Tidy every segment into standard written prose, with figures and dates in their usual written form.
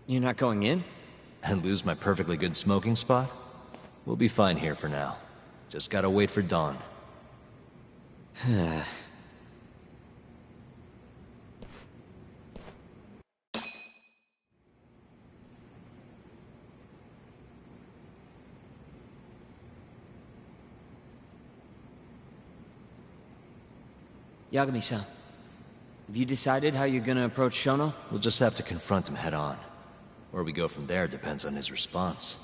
You're not going in? And lose my perfectly good smoking spot? We'll be fine here for now. Just gotta wait for dawn. Yagami-san, have you decided how you're gonna approach Shono? We'll just have to confront him head on. Where we go from there depends on his response.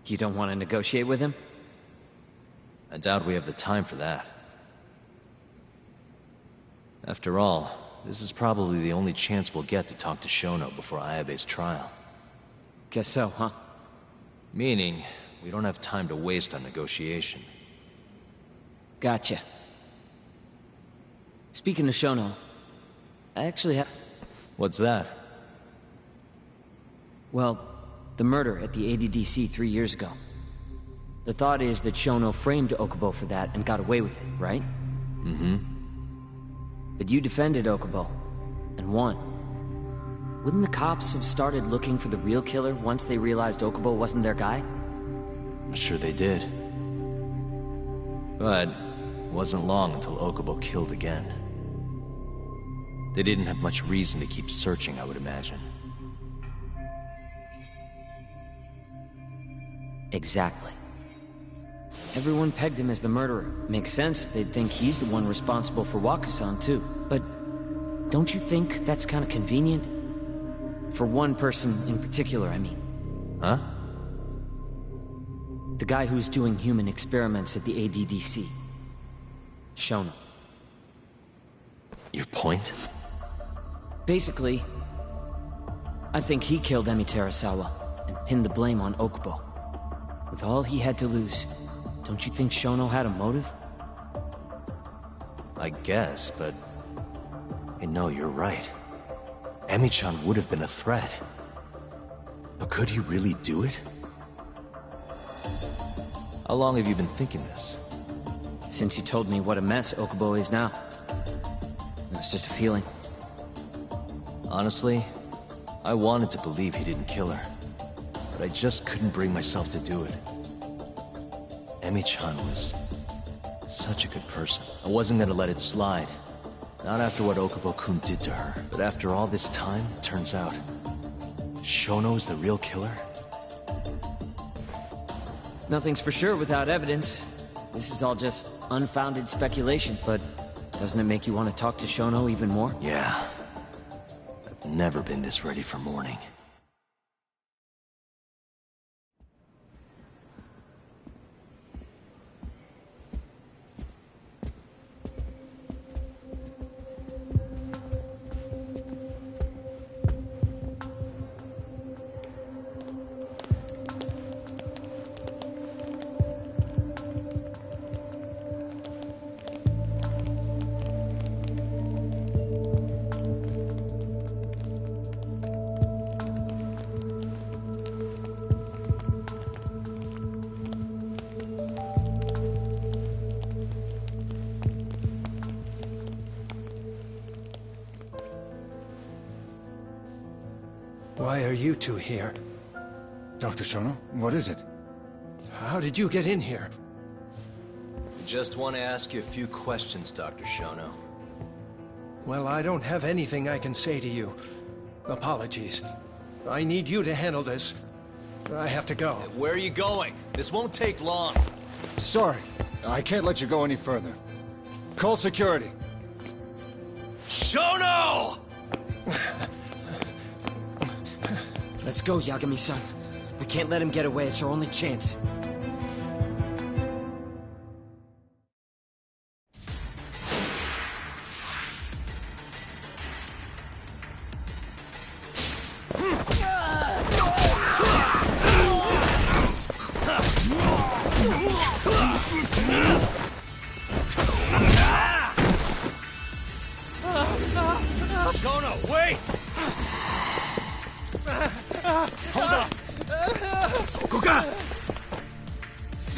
You don't want to negotiate with him? I doubt we have the time for that. After all, this is probably the only chance we'll get to talk to Shono before Ayabe's trial. Guess so, huh? Meaning, we don't have time to waste on negotiation. Gotcha. Speaking of Shono, I actually have... What's that? Well, the murder at the ADDC 3 years ago. The thought is that Shono framed Okubo for that and got away with it, right? Mm-hmm. But you defended Okubo, and won. Wouldn't the cops have started looking for the real killer once they realized Okubo wasn't their guy? I'm sure they did. But it wasn't long until Okubo killed again. They didn't have much reason to keep searching, I would imagine. Exactly. Everyone pegged him as the murderer. Makes sense, they'd think he's the one responsible for Wakusan too. But don't you think that's kind of convenient? For one person in particular, I mean. Huh? The guy who's doing human experiments at the ADDC. Shono. Your point? Basically, I think he killed Emi Terasawa and pinned the blame on Okubo. With all he had to lose, don't you think Shono had a motive? I guess, but... Hey, no, you're right. Emi-chan would have been a threat. But could he really do it? How long have you been thinking this? Since you told me what a mess Okubo is now. It was just a feeling. Honestly, I wanted to believe he didn't kill her. But I just couldn't bring myself to do it. Emi-chan was such a good person. I wasn't gonna let it slide. Not after what Okubo-kun did to her. But after all this time, turns out... Shono's the real killer? Nothing's for sure without evidence. This is all just unfounded speculation, but doesn't it make you want to talk to Shono even more? Yeah. I've never been this ready for morning. Why are you two here? Dr. Shono, what is it? How did you get in here? I just want to ask you a few questions, Dr. Shono. Well, I don't have anything I can say to you. Apologies. I need you to handle this. I have to go. Where are you going? This won't take long. Sorry, I can't let you go any further. Call security. Shono! Let's go, Yagami-san. We can't let him get away, it's our only chance.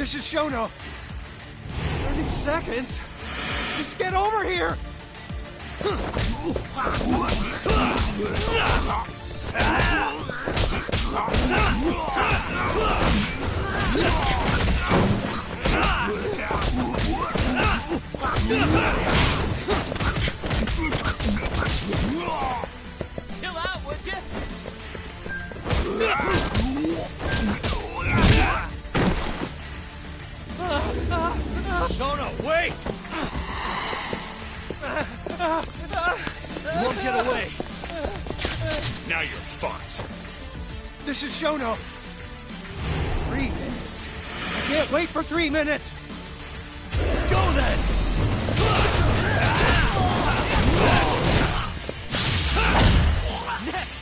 This is Shono. 30 seconds? Just get over here! Chill out, would you? Shono, wait! You won't get away. Now you're fucked. This is Shono. 3 minutes. I can't wait for 3 minutes. Let's go then. Next.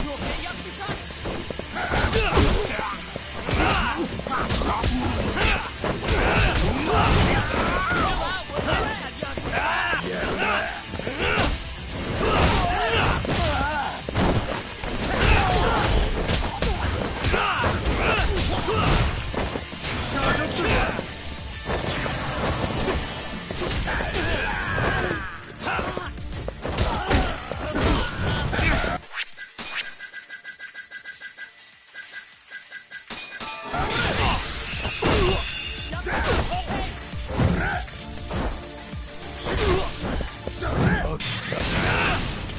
You okay, Yakuza?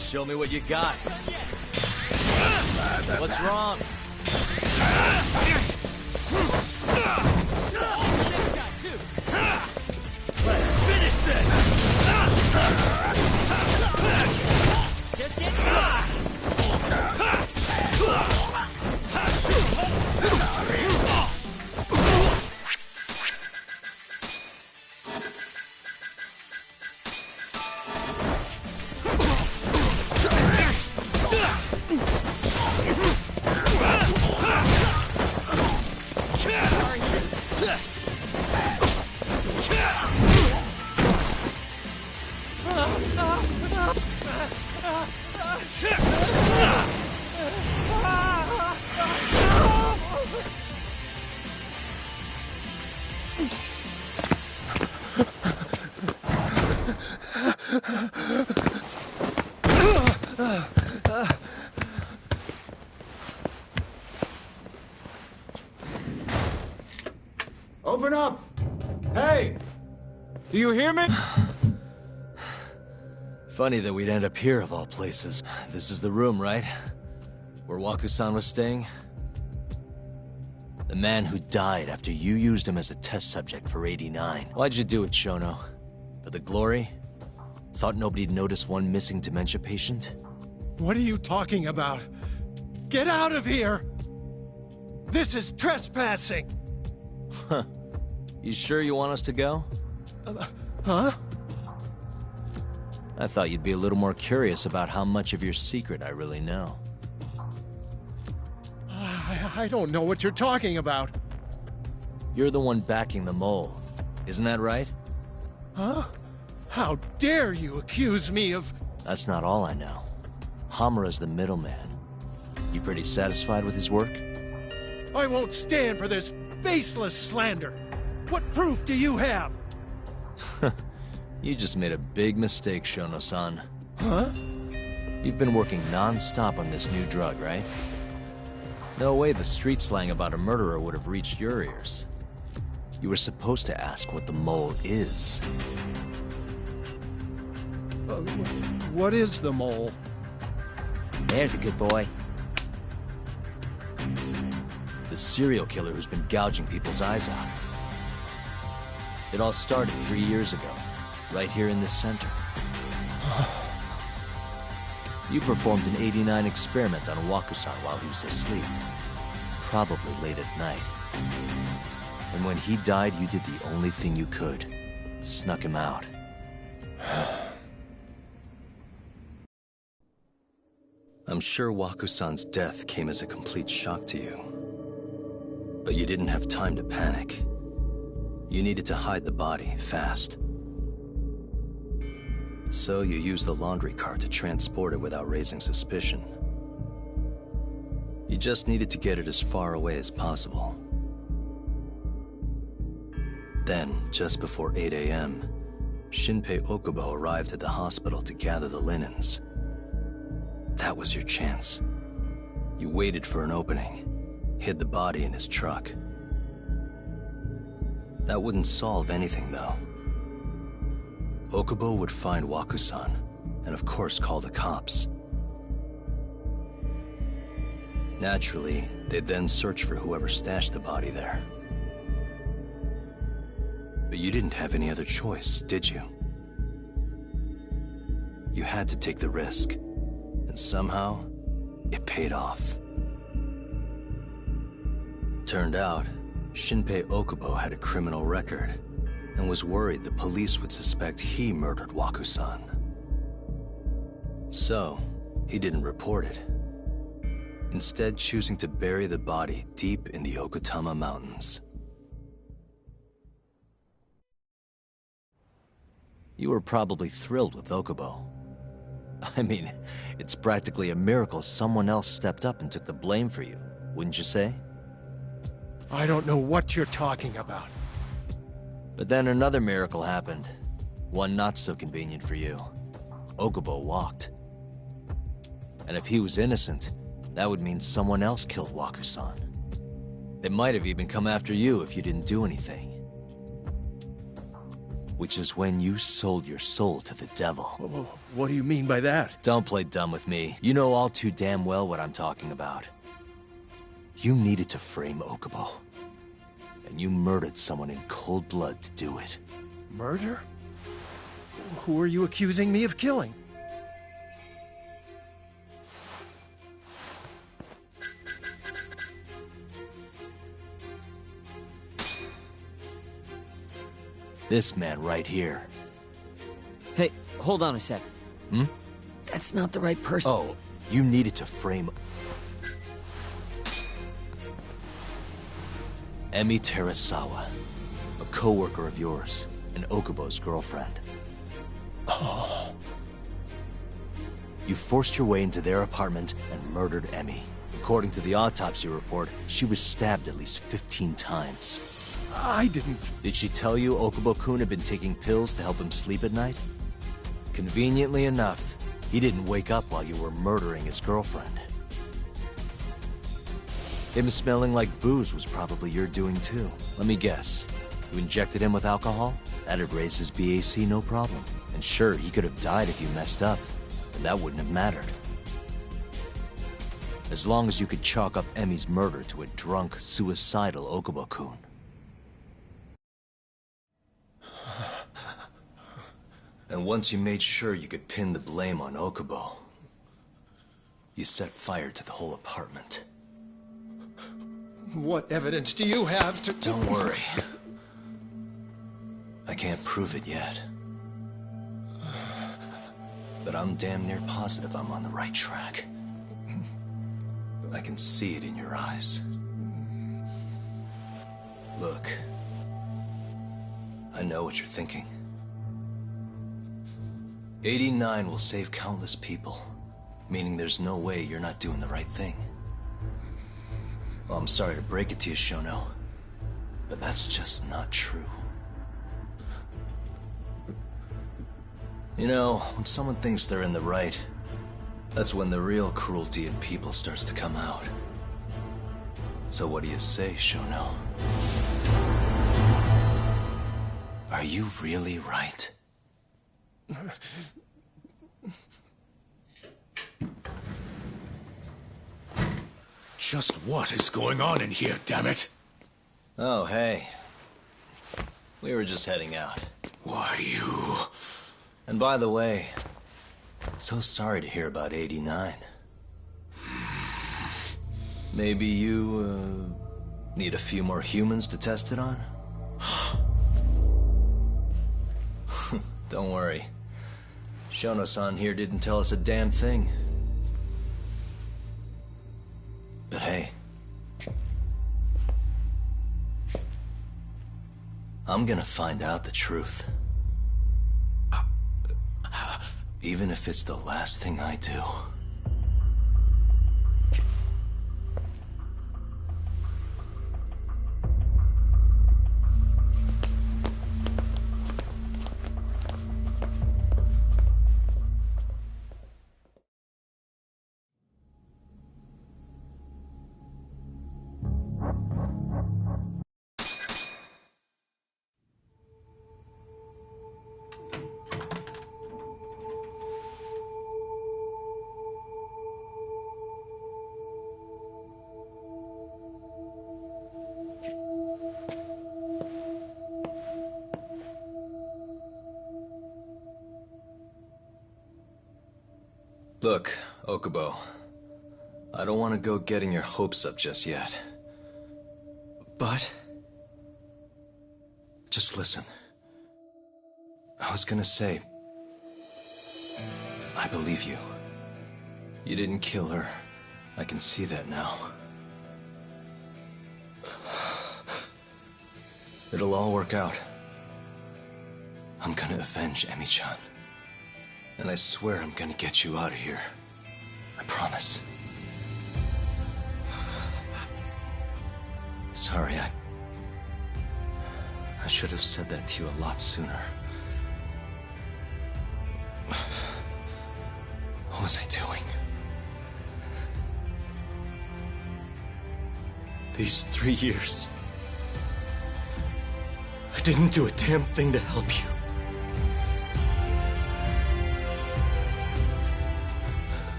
Show me what you got. What's wrong? Let's finish this! Just get Open up! Hey! Do you hear me? Funny that we'd end up here of all places. This is the room, right? Where Waku-san was staying? The man who died after you used him as a test subject for 89. Why'd you do it, Shono? For the glory? Thought nobody'd notice one missing dementia patient? What are you talking about? Get out of here! This is trespassing! Huh. You sure you want us to go? Huh? I thought you'd be a little more curious about how much of your secret I really know. I don't know what you're talking about. You're the one backing the mole, isn't that right? Huh? How dare you accuse me of... That's not all I know. Hamura's the middleman. You pretty satisfied with his work? I won't stand for this baseless slander. What proof do you have? You just made a big mistake, Shono-san. Huh? You've been working non-stop on this new drug, right? No way the street slang about a murderer would have reached your ears. You were supposed to ask what the mole is. What is the mole? There's a good boy. The serial killer who's been gouging people's eyes out. It all started 3 years ago, right here in this center. You performed an 89 experiment on Waku-san while he was asleep. Probably late at night. And when he died, you did the only thing you could. Snuck him out. I'm sure Waku-san's death came as a complete shock to you. But you didn't have time to panic. You needed to hide the body, fast. So you used the laundry cart to transport it without raising suspicion. You just needed to get it as far away as possible. Then, just before 8 a.m., Shinpei Okubo arrived at the hospital to gather the linens. That was your chance. You waited for an opening, hid the body in his truck. That wouldn't solve anything, though. Okubo would find Wakusan, and of course call the cops. Naturally, they'd then search for whoever stashed the body there. But you didn't have any other choice, did you? You had to take the risk, and somehow, it paid off. Turned out, Shinpei Okubo had a criminal record, and was worried the police would suspect he murdered Wakusan. So, he didn't report it, instead choosing to bury the body deep in the Okutama Mountains. You were probably thrilled with Okubo. I mean, it's practically a miracle someone else stepped up and took the blame for you, wouldn't you say? I don't know what you're talking about. But then another miracle happened. One not so convenient for you. Okubo walked. And if he was innocent, that would mean someone else killed Wakusan. They might have even come after you if you didn't do anything. Which is when you sold your soul to the devil. What do you mean by that? Don't play dumb with me. You know all too damn well what I'm talking about. You needed to frame Okubo. And you murdered someone in cold blood to do it. Murder? Who are you accusing me of killing? This man right here. Hey, hold on a sec. Hmm? That's not the right person. Oh, you needed to frame... Emi Terasawa, a co-worker of yours, and Okubo's girlfriend. Oh. You forced your way into their apartment and murdered Emi. According to the autopsy report, she was stabbed at least 15 times. I didn't... Did she tell you Okubo-kun had been taking pills to help him sleep at night? Conveniently enough, he didn't wake up while you were murdering his girlfriend. Him smelling like booze was probably your doing too. Let me guess. You injected him with alcohol? That'd raise his BAC no problem. And sure, he could have died if you messed up, but that wouldn't have mattered. As long as you could chalk up Emi's murder to a drunk, suicidal Okubo-kun. And once you made sure you could pin the blame on Okubo, you set fire to the whole apartment. What evidence do you have to... Don't worry. I can't prove it yet. But I'm damn near positive I'm on the right track. I can see it in your eyes. Look. I know what you're thinking. 89 will save countless people, meaning there's no way you're not doing the right thing. Well, I'm sorry to break it to you, Shono, but that's just not true. You know, when someone thinks they're in the right, that's when the real cruelty in people starts to come out. So what do you say, Shono? Are you really right? Just what is going on in here, damn it? Oh, hey. We were just heading out. Why, you... And by the way, so sorry to hear about 89. Maybe you, need a few more humans to test it on? Don't worry. Shono-san here didn't tell us a damn thing. But hey, I'm gonna find out the truth. Even if it's the last thing I do. Look, Okubo, I don't want to go getting your hopes up just yet. But... just listen. I was gonna say... I believe you. You didn't kill her. I can see that now. It'll all work out. I'm gonna avenge Emi-chan. And I swear I'm gonna get you out of here. I promise. Sorry, I should have said that to you a lot sooner. What was I doing? These 3 years, I didn't do a damn thing to help you.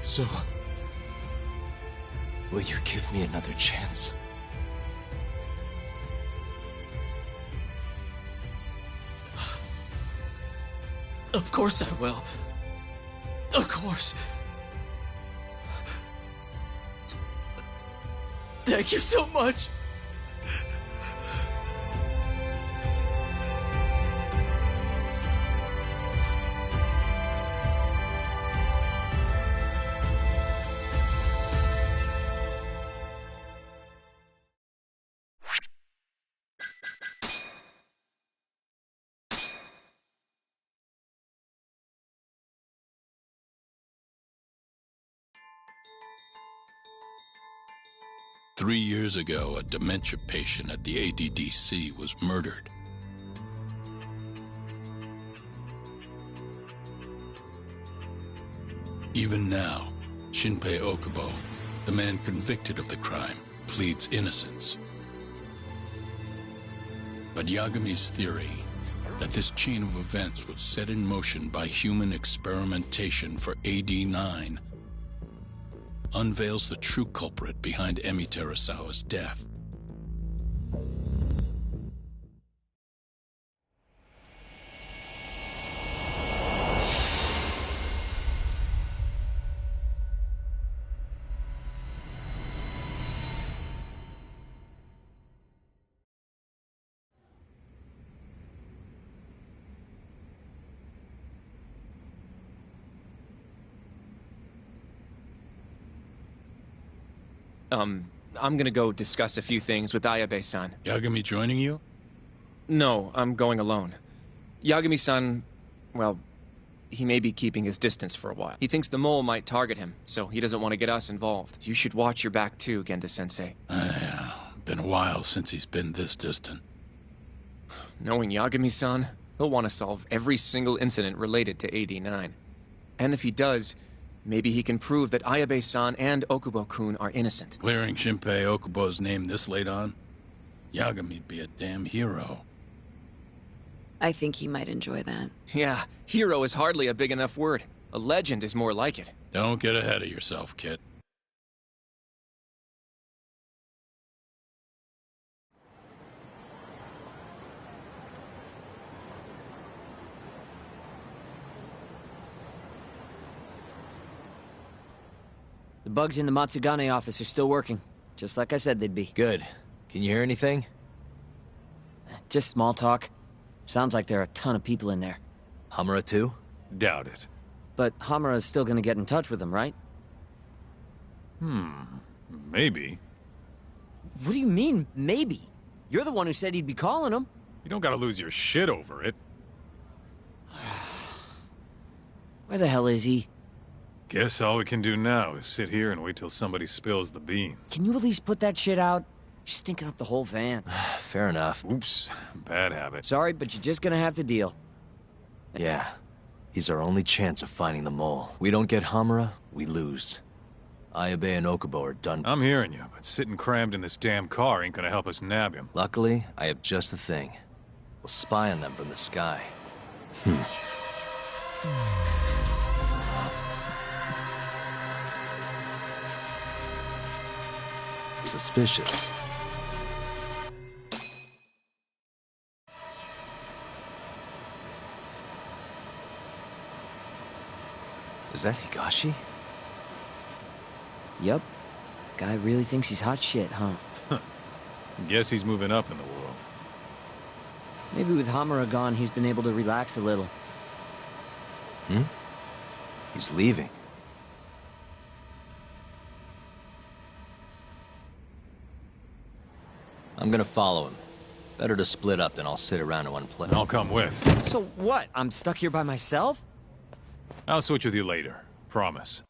So, will you give me another chance? Of course I will. Of course. Thank you so much. Three years ago, a dementia patient at the ADDC was murdered. Even now, Shinpei Okubo, the man convicted of the crime, pleads innocence. But Yagami's theory that this chain of events was set in motion by human experimentation for AD-9 unveils the true culprit behind Emi Terasawa's death. I'm gonna go discuss a few things with Ayabe-san. Yagami joining you? No, I'm going alone. Yagami-san, well, he may be keeping his distance for a while. He thinks the mole might target him, so he doesn't want to get us involved. You should watch your back too, Genda-sensei. Yeah, been a while since he's been this distant. Knowing Yagami-san, he'll want to solve every single incident related to AD-9. And if he does, maybe he can prove that Ayabe-san and Okubo-kun are innocent. Clearing Shinpei Okubo's name this late on? Yagami'd be a damn hero. I think he might enjoy that. Yeah, hero is hardly a big enough word. A legend is more like it. Don't get ahead of yourself, kid. The bugs in the Matsugane office are still working, just like I said they'd be. Good. Can you hear anything? Just small talk. Sounds like there are a ton of people in there. Hamura too? Doubt it. But Hamura's still gonna get in touch with them, right? Maybe. What do you mean, maybe? You're the one who said he'd be calling them. You don't gotta lose your shit over it. Where the hell is he? Guess all we can do now is sit here and wait till somebody spills the beans. Can you at least put that shit out? You're stinking up the whole van. Fair enough. Oops, bad habit. Sorry, but you're just gonna have to deal. Yeah. He's our only chance of finding the mole. We don't get Hamura, we lose. Ayabe and Okubo are done. I'm hearing you, but sitting crammed in this damn car ain't gonna help us nab him. Luckily, I have just the thing. We'll spy on them from the sky. Suspicious. Is that Higashi? Yup. Guy really thinks he's hot shit, huh? Guess he's moving up in the world. Maybe with Hamura gone, he's been able to relax a little. He's leaving. I'm gonna follow him. Better to split up than I'll sit around in one place. I'll come with. So what? I'm stuck here by myself? I'll switch with you later. Promise.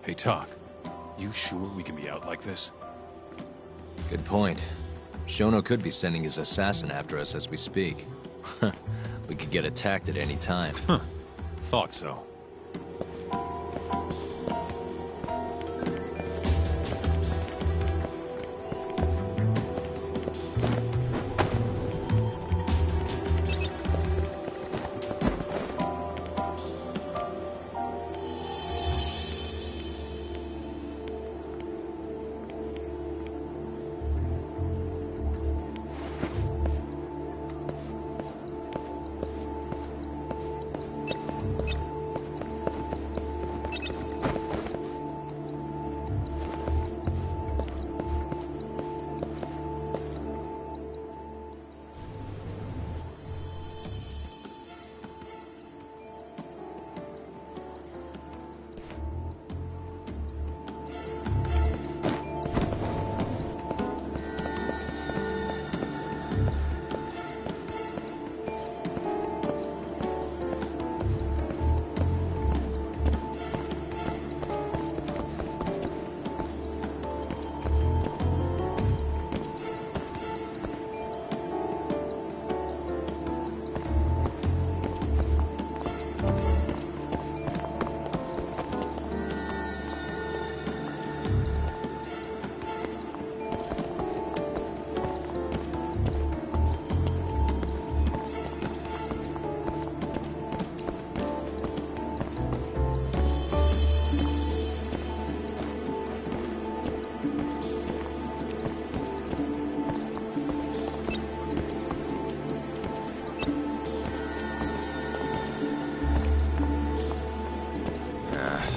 Hey, Talk. You sure we can be out like this? Good point. Shono could be sending his assassin after us as we speak. We could get attacked at any time. Thought so.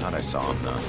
Thought I saw him, though.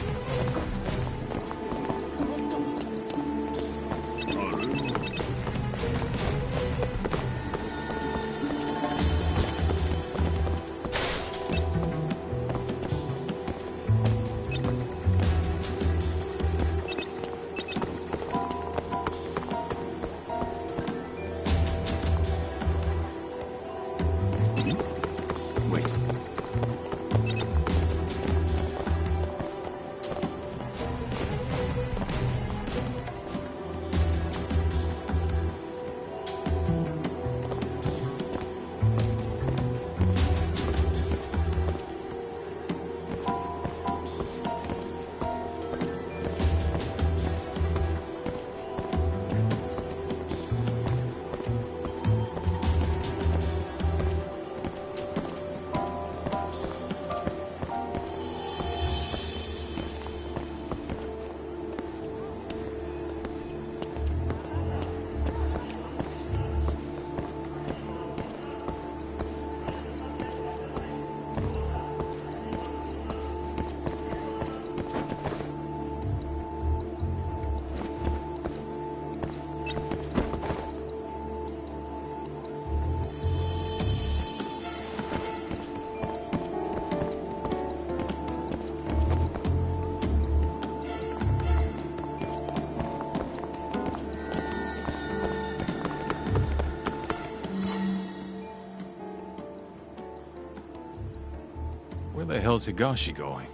Where the hell's Higashi going?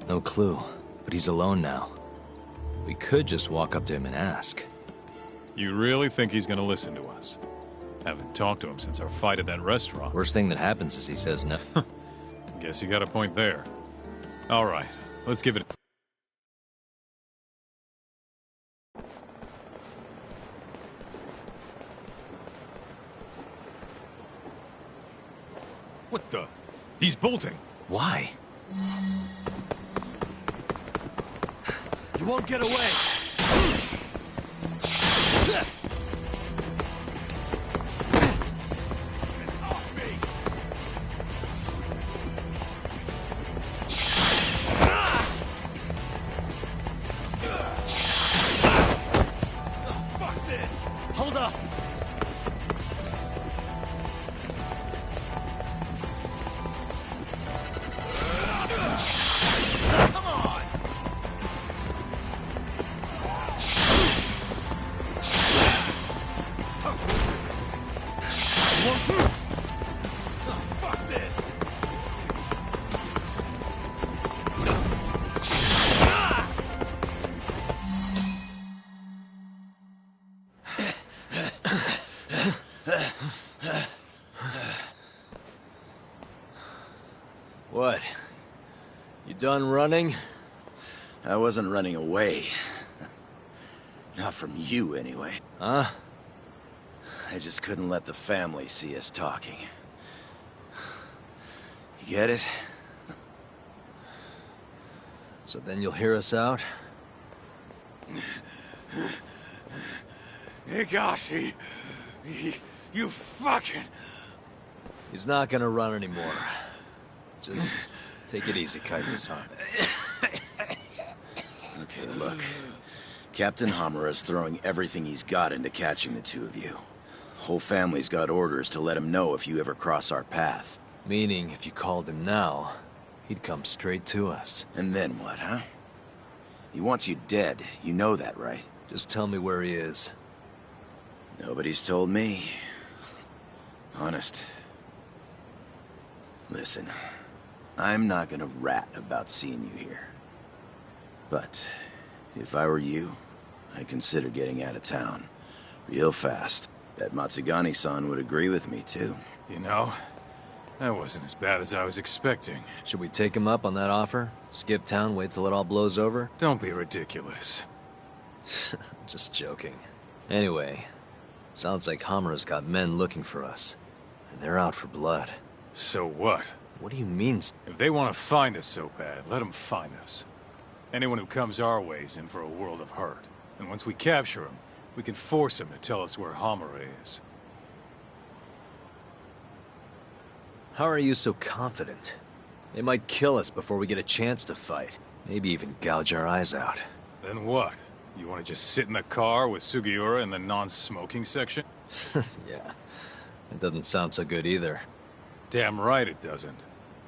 No clue, but he's alone now. We could just walk up to him and ask. You really think he's gonna listen to us? Haven't talked to him since our fight at that restaurant. Worst thing that happens is he says no. Guess you got a point there. All right, let's give it... What the? He's bolting. Why? You won't get away! Fuck this! Hold up! Come on! done running? I wasn't running away. Not from you, anyway. Huh? I just couldn't let the family see us talking. You get it? So then you'll hear us out? Higashi! You fucking... He's not gonna run anymore. Just take it easy, Kaito-san. Okay, look. Captain Hamura is throwing everything he's got into catching the two of you. Whole family's got orders to let him know if you ever cross our path. Meaning, if you called him now, he'd come straight to us. And then what, huh? He wants you dead. You know that, right? Just tell me where he is. Nobody's told me. Honest. Listen, I'm not gonna rat about seeing you here. But, if I were you, I'd consider getting out of town. Real fast. Bet Matsugane-san would agree with me, too. You know, that wasn't as bad as I was expecting. Should we take him up on that offer? Skip town, wait till it all blows over? Don't be ridiculous. Just joking. Anyway, sounds like Hamura's got men looking for us. And they're out for blood. So what? What do you mean? If they want to find us so bad, let them find us. Anyone who comes our way is in for a world of hurt. And once we capture him, we can force him to tell us where Hamura is. How are you so confident? They might kill us before we get a chance to fight. Maybe even gouge our eyes out. Then what? You want to just sit in the car with Sugiura in the non-smoking section? Yeah, it doesn't sound so good either. Damn right it doesn't.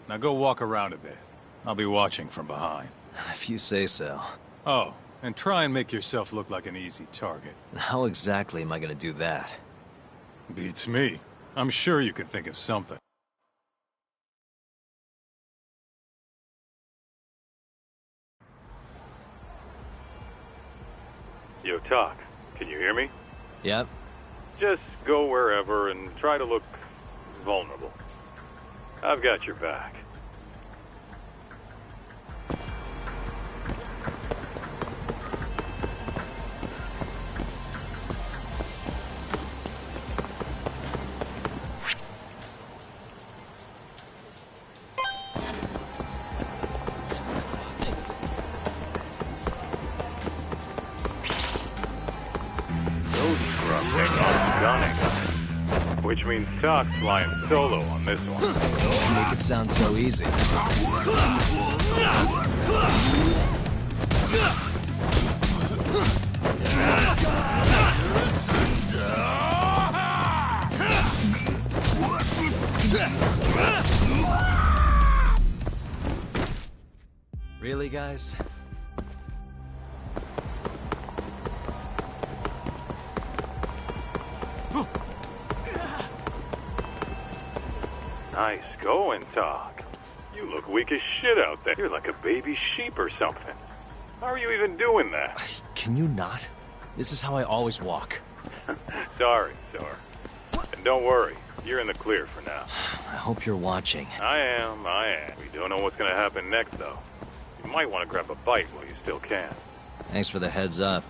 Now go walk around a bit. I'll be watching from behind. If you say so. Oh, and try and make yourself look like an easy target. How exactly am I gonna do that? Beats me. I'm sure you can think of something. Yo, Talk, can you hear me? Yep. Just go wherever and try to look vulnerable. I've got your back. Which means Talk's flying solo on this one. Make it sound so easy. Really, guys? Nice going, Talk. You look weak as shit out there. You're like a baby sheep or something. How are you even doing that? Can you not? This is how I always walk. Sorry. And don't worry, you're in the clear for now. I hope you're watching. I am. We don't know what's gonna happen next, though. You might want to grab a bite while you still can. Thanks for the heads up.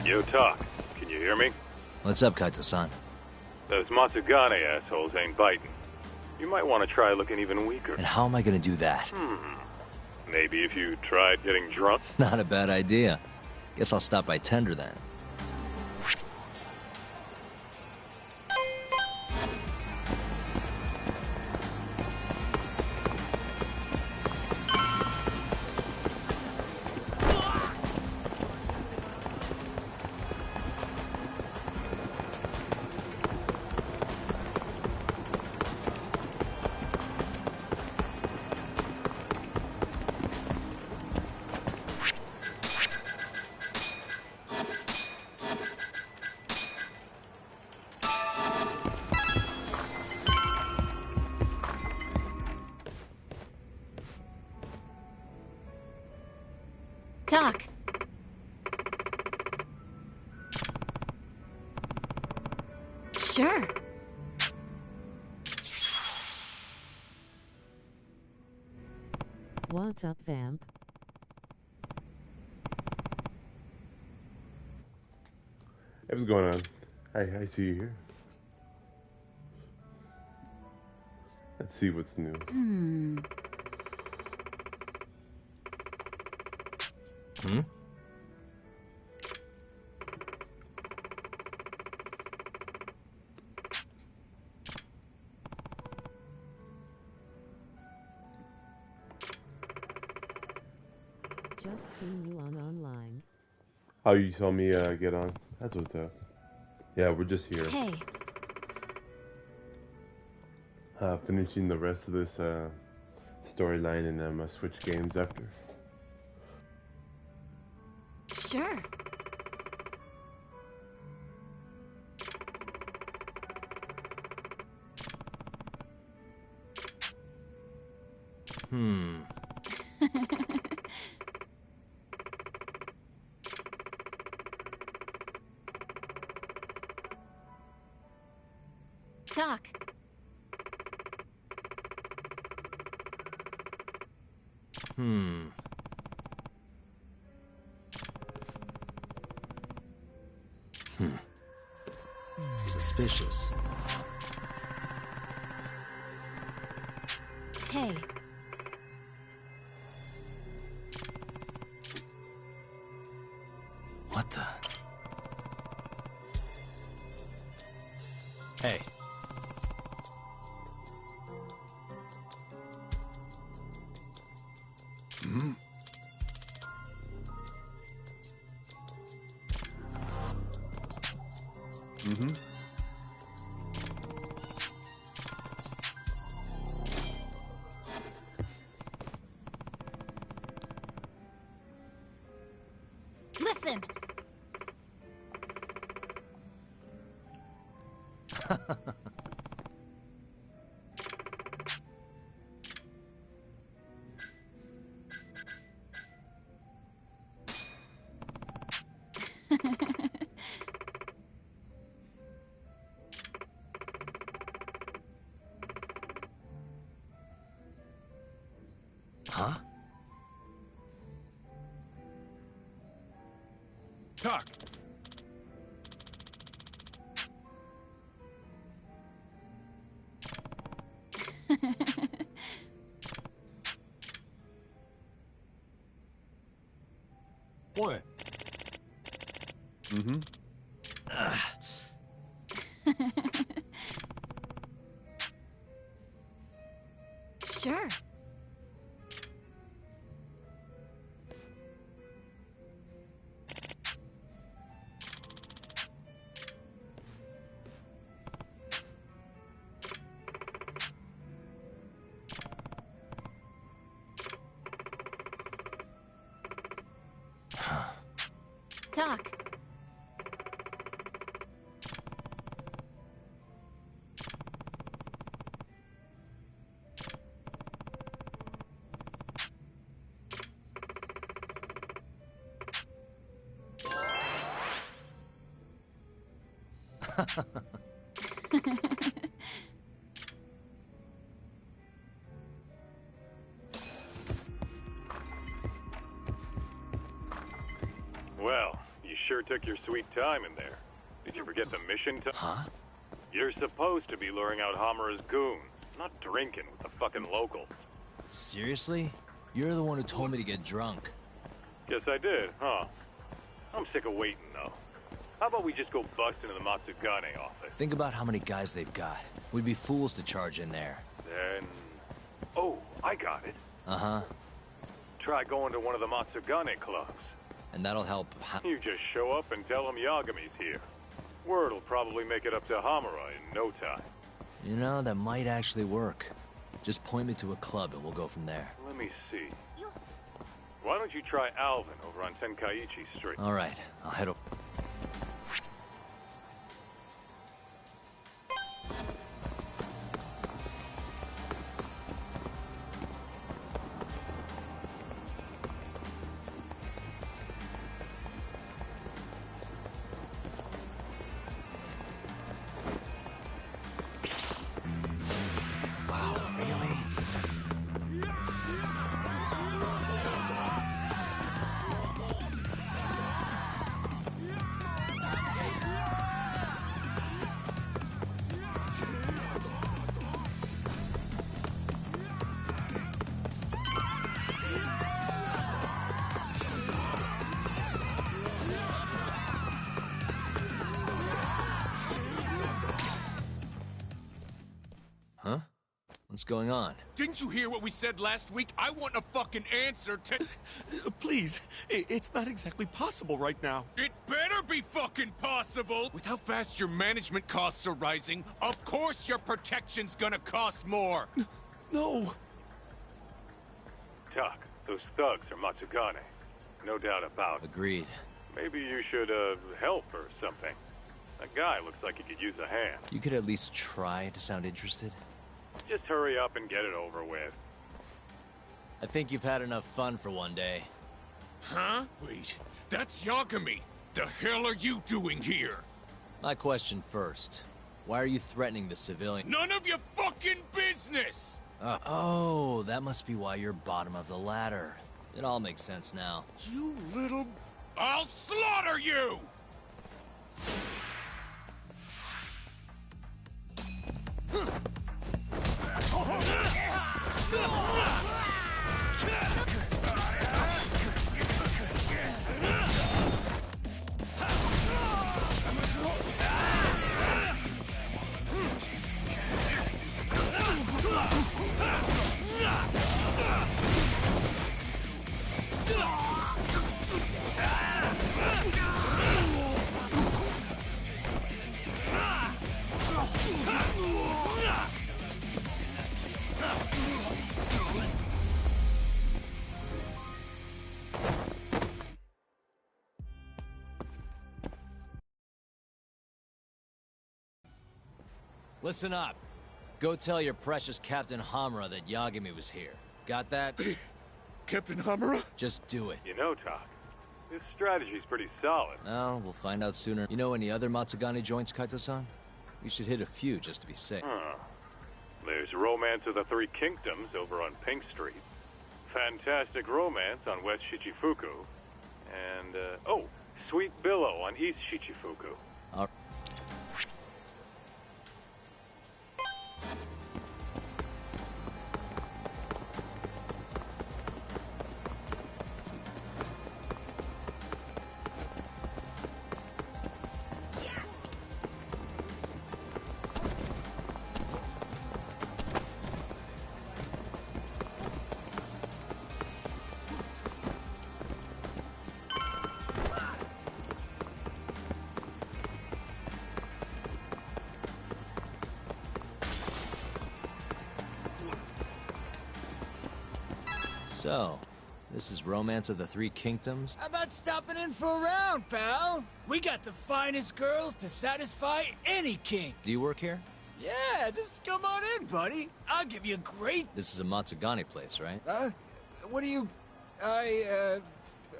Yo, Talk, can you hear me? What's up, Kaito-san? Those Matsugane assholes ain't biting. You might want to try looking even weaker. And how am I gonna do that? Maybe if you tried getting drunk? Not a bad idea. Guess I'll stop by Tender then. Talk. Sure. What's up, vamp? Hey, what's going on? I see you here. Let's see what's new. Hmm. Hmm? Just seen you on online. Oh, you saw me get on? That's what's up. Yeah, we're just here. Hey. Finishing the rest of this storyline, and then switch games after. Sure. Hmm. Talk. Hmm. Suspicious. Hey. What the? Hey. Hmm? Mm-hmm. Listen. Huh? Talk. What? Mm-hmm. Sure. Talk. Well, you sure took your sweet time in there. Did you forget the mission to... Huh? You're supposed to be luring out Hamura's goons, not drinking with the fucking locals. Seriously? You're the one who told me to get drunk. Guess I did, huh? I'm sick of waiting, though. How about we just go bust into the Matsugane office? Think about how many guys they've got. We'd be fools to charge in there. Then... Oh, I got it. Uh-huh. Try going to one of the Matsugane clubs. And that'll help... You just show up and tell them Yagami's here. Word'll probably make it up to Hamura in no time. You know, that might actually work. Just point me to a club and we'll go from there. Let me see. Why don't you try Alvin over on Tenkaichi Street? All right, I'll head over. Huh? What's going on? Didn't you hear what we said last week? I want a fucking answer to... Please, it's not exactly possible right now. It better be fucking possible! With how fast your management costs are rising, of course your protection's gonna cost more! No! Tuck, those thugs are Matsugane. No doubt about it. Agreed. Maybe you should, help or something. That guy looks like he could use a hand. You could at least try to sound interested. Just hurry up and get it over with. I think you've had enough fun for one day. Huh? Wait, that's Yagami! The hell are you doing here? My question first. Why are you threatening the civilian? None of your fucking business! Oh, that must be why you're bottom of the ladder. It all makes sense now. You little... I'll slaughter you! Listen up. Go tell your precious Captain Hamura that Yagami was here. Got that? Captain Hamura? Just do it. You know, Tuck, this strategy's pretty solid. Well, we'll find out sooner. You know any other Matsugane joints, Kaito-san? We should hit a few just to be safe. There's Romance of the Three Kingdoms over on Pink Street. Fantastic Romance on West Shichifuku. And, oh, Sweet Billow on East Shichifuku. So, this is Romance of the Three Kingdoms? How about stopping in for a round, pal? We got the finest girls to satisfy any king. Do you work here? Yeah, just come on in, buddy. I'll give you a great... This is a Matsugane place, right? What do you... I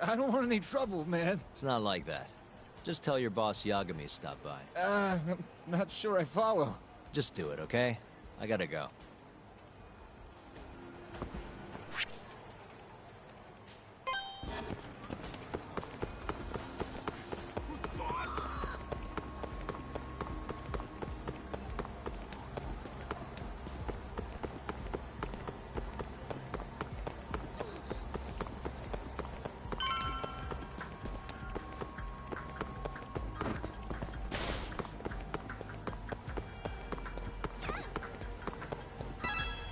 don't want any trouble, man. It's not like that. Just tell your boss Yagami stopped by. I'm not sure I follow. Just do it, okay? I gotta go.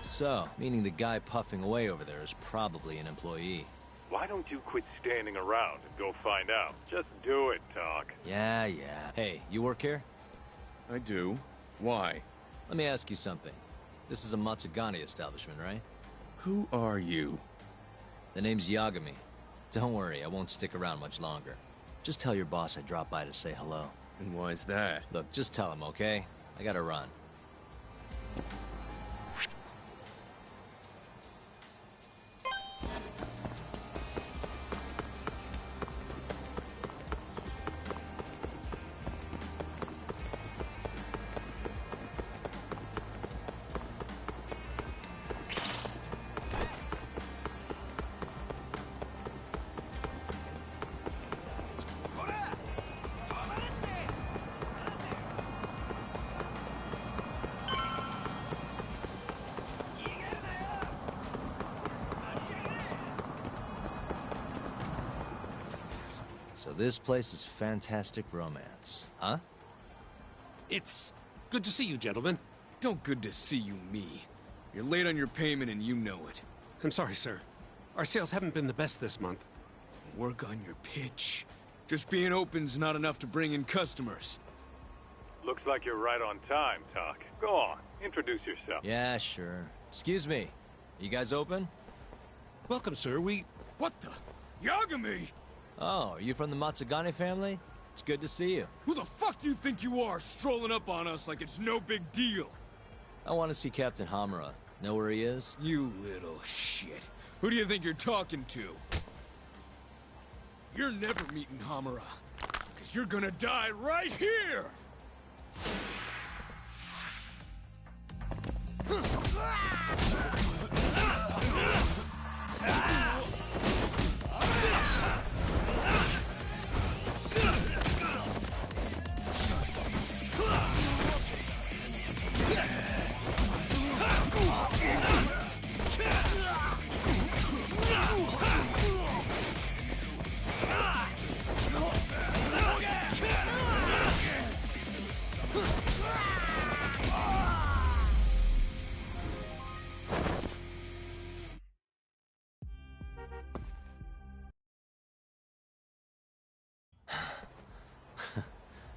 So, meaning the guy puffing away over there is probably an employee. Why don't you quit standing around and go find out? Just do it, Tuck. Yeah. Hey, you work here? I do. Why? Let me ask you something. This is a Matsugane establishment, right? Who are you? The name's Yagami. Don't worry, I won't stick around much longer. Just tell your boss I dropped by to say hello. And why's that? Look, just tell him, okay? I gotta run. So this place is Fantastic Romance, huh? It's good to see you, gentlemen. Don't good to see you, me. You're late on your payment and you know it. I'm sorry, sir. Our sales haven't been the best this month. Work on your pitch. Just being open's not enough to bring in customers. Looks like you're right on time, Talk. Go on, introduce yourself. Yeah, sure. Excuse me. You guys open? Welcome, sir. What the? Yagami! Oh, are you from the Matsugane family? It's good to see you. Who the fuck do you think you are, strolling up on us like it's no big deal? I want to see Captain Hamura. Know where he is? You little shit. Who do you think you're talking to? You're never meeting Hamura. Because you're gonna die right here!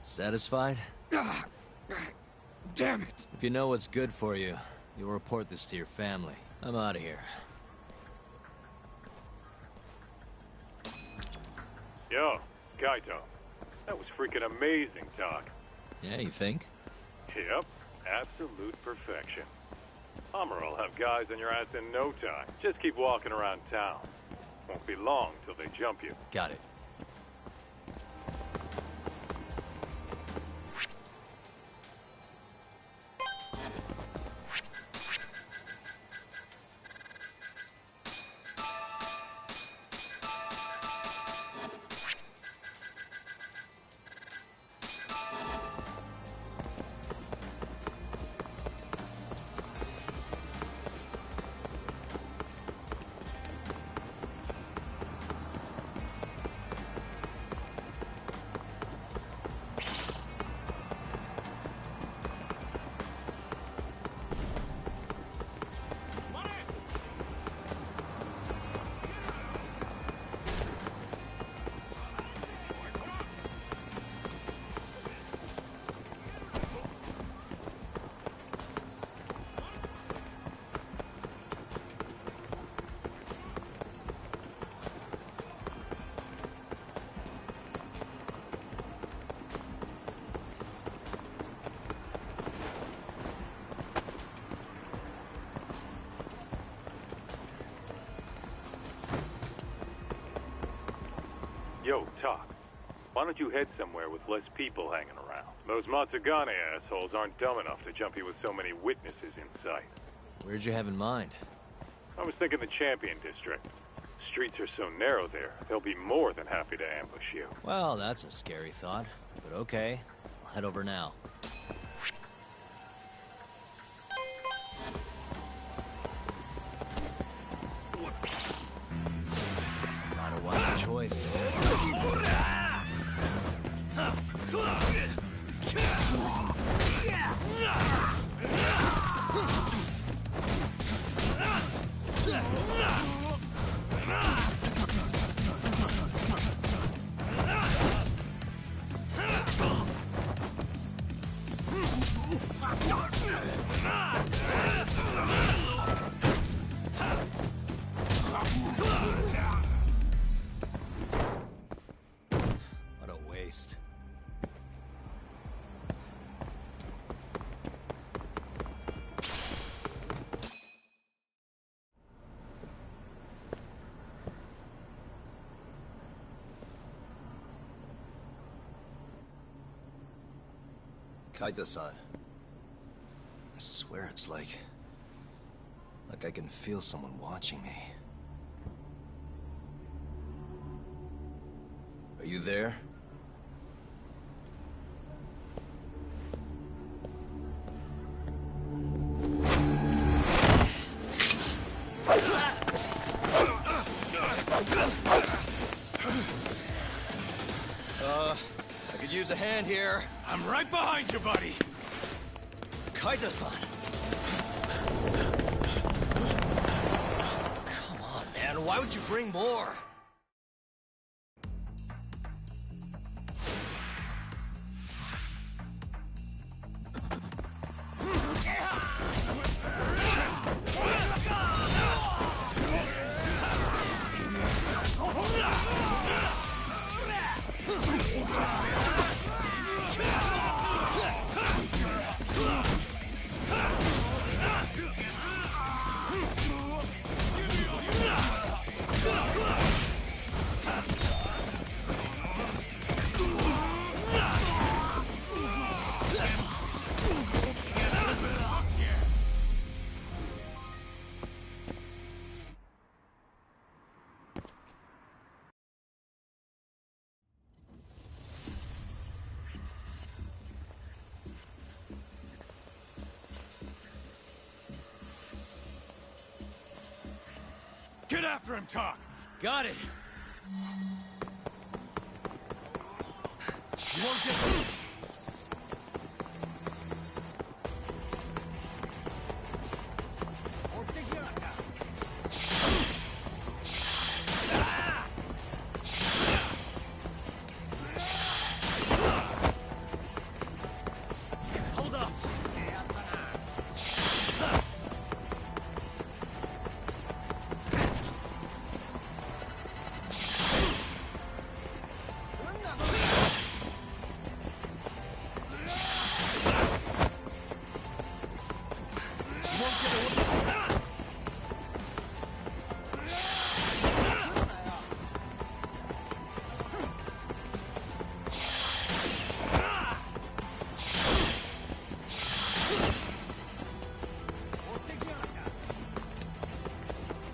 Satisfied? Damn it! If you know what's good for you, you'll report this to your family. I'm out of here. Yo, Kaito. That was freaking amazing, Talk. Yeah, you think? Yep, absolute perfection. Hamura will have guys on your ass in no time. Just keep walking around town. Won't be long till they jump you. Got it. Yo, Talk. Why don't you head somewhere with less people hanging around? Those Matsugane assholes aren't dumb enough to jump you with so many witnesses in sight. Where'd you have in mind? I was thinking the Champion District. Streets are so narrow there, they'll be more than happy to ambush you. Well, that's a scary thought. But okay, I'll head over now. Not a wise choice. What a waste. Kaito-san. I swear it's like I can feel someone watching me. Are you there? I could use a hand here. I'm right behind you, buddy. Kaito-san. don't you bring more? Get after him, Talk! Got it. You won't get...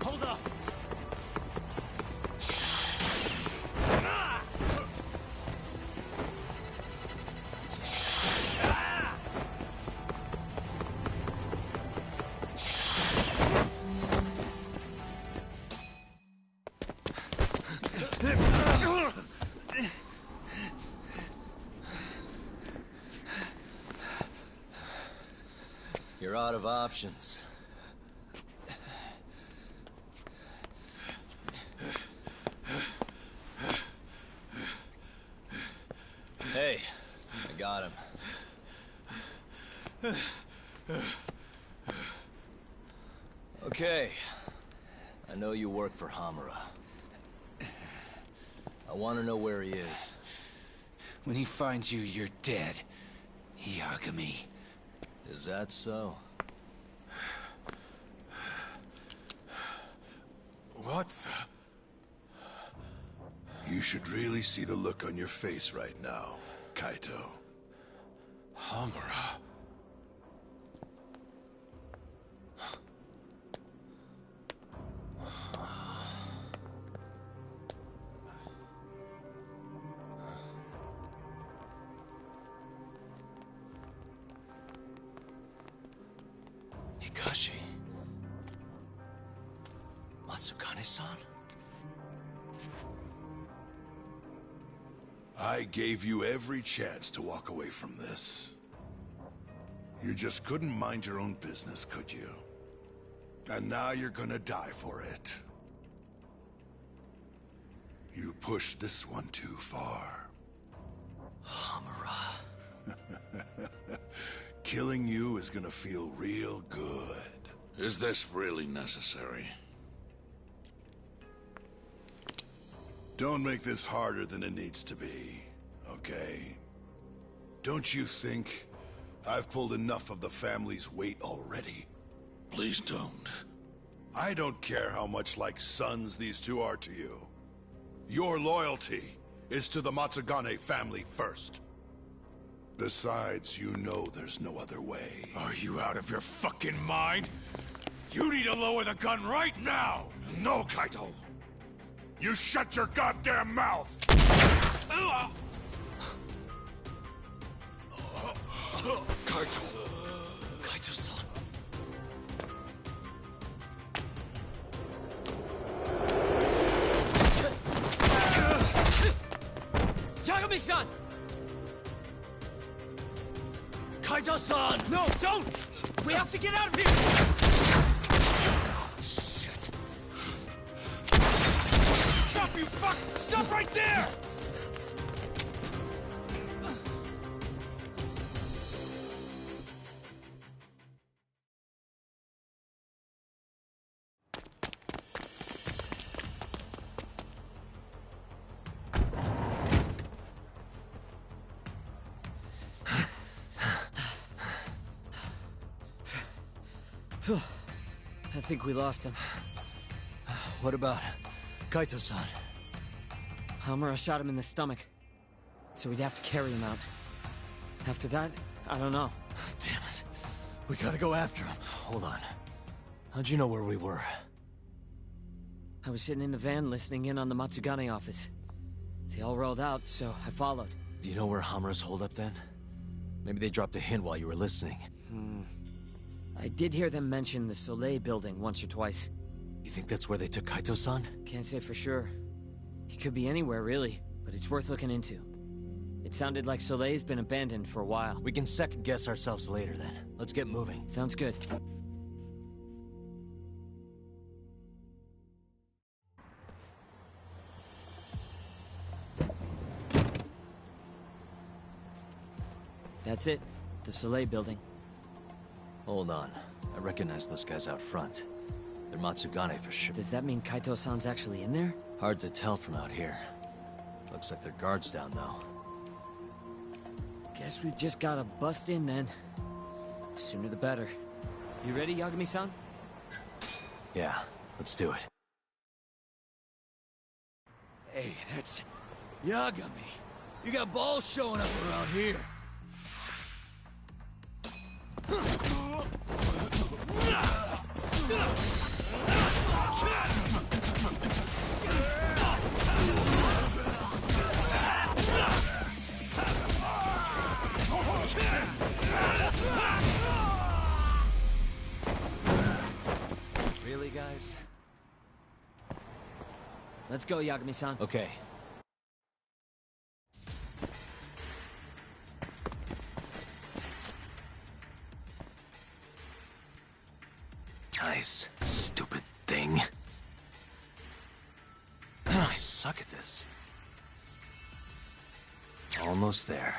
Hold up. You're out of options. Hey, I got him. Okay. I know you work for Hamura. I want to know where he is. When he finds you, you're dead. Yagami. Is that so? What the... You should really see the look on your face right now, Kaito. Hamura. Hikashi. Matsukane-san? I gave you every chance to walk away from this. You just couldn't mind your own business, could you? And now you're gonna die for it. You pushed this one too far. Hamura. Killing you is gonna feel real good. Is this really necessary? Don't make this harder than it needs to be, okay? Don't you think I've pulled enough of the family's weight already? Please don't. I don't care how much like sons these two are to you. Your loyalty is to the Matsugane family first. Besides, you know there's no other way. Are you out of your fucking mind? You need to lower the gun right now! No, Kaito! You shut your goddamn mouth! Kaito. Kaito-san. Yagami-san! Kaito-san! No, don't! We have to get out of here! Shit. you fuck! Stop right there! I think we lost him. What about Kaito-san? Hamura shot him in the stomach, so we'd have to carry him out. After that, I don't know. Damn it. We gotta go after him. Hold on. How'd you know where we were? I was sitting in the van listening in on the Matsugane office. They all rolled out, so I followed. Do you know where Hamura's holdup then? Maybe they dropped a hint while you were listening. I did hear them mention the Soleil building once or twice. You think that's where they took Kaito-san? Can't say for sure. He could be anywhere, really, but it's worth looking into. It sounded like Soleil's been abandoned for a while. We can second-guess ourselves later, then. Let's get moving. Sounds good. That's it. The Soleil building. Hold on. I recognize those guys out front. They're Matsugane for sure. Does that mean Kaito-san's actually in there? Hard to tell from out here. Looks like their guard's down, though. Guess we just gotta bust in, then. Sooner the better. You ready, Yagami-san? Yeah, let's do it. Hey, that's Yagami. You got balls showing up around here. Really, guys? Let's go, Yagami-san. Okay. Nice. Stupid thing. I suck at this. Almost there.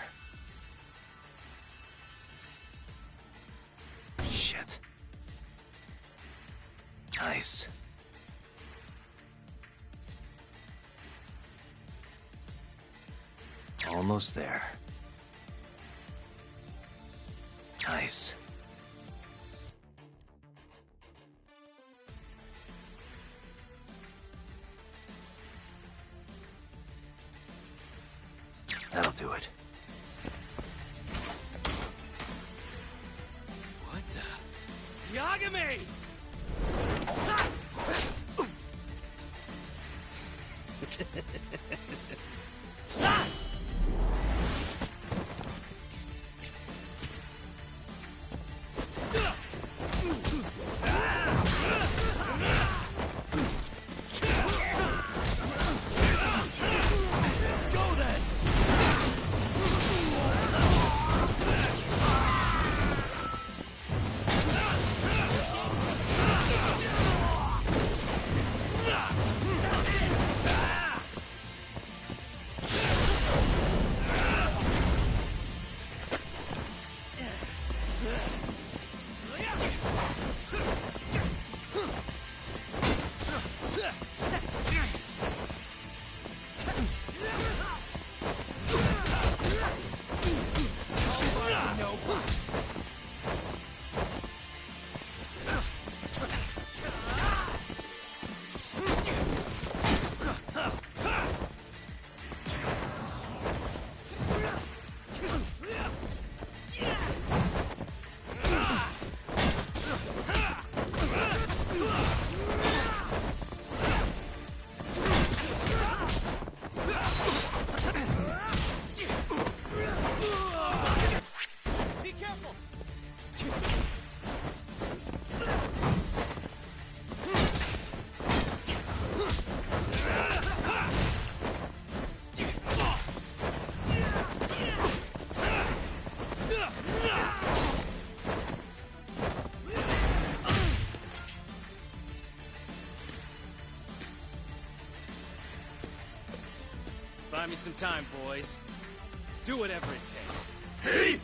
Shit. Nice. Almost there. Nice. That'll do it. What the? Yagami! Buy me some time, boys. Do whatever it takes. Hey!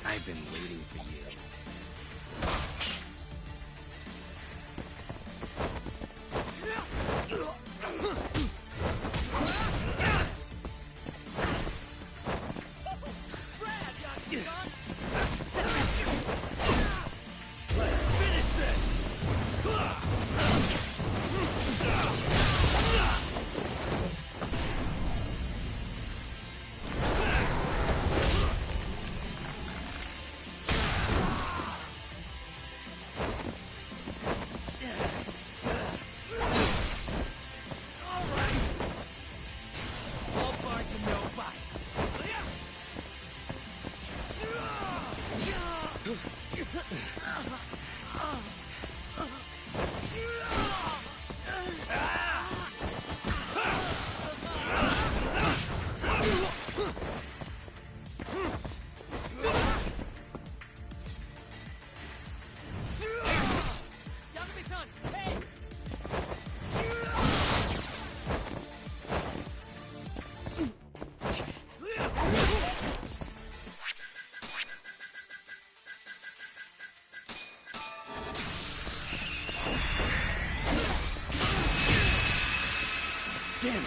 I've been waiting for you. Let's finish this! Damn it!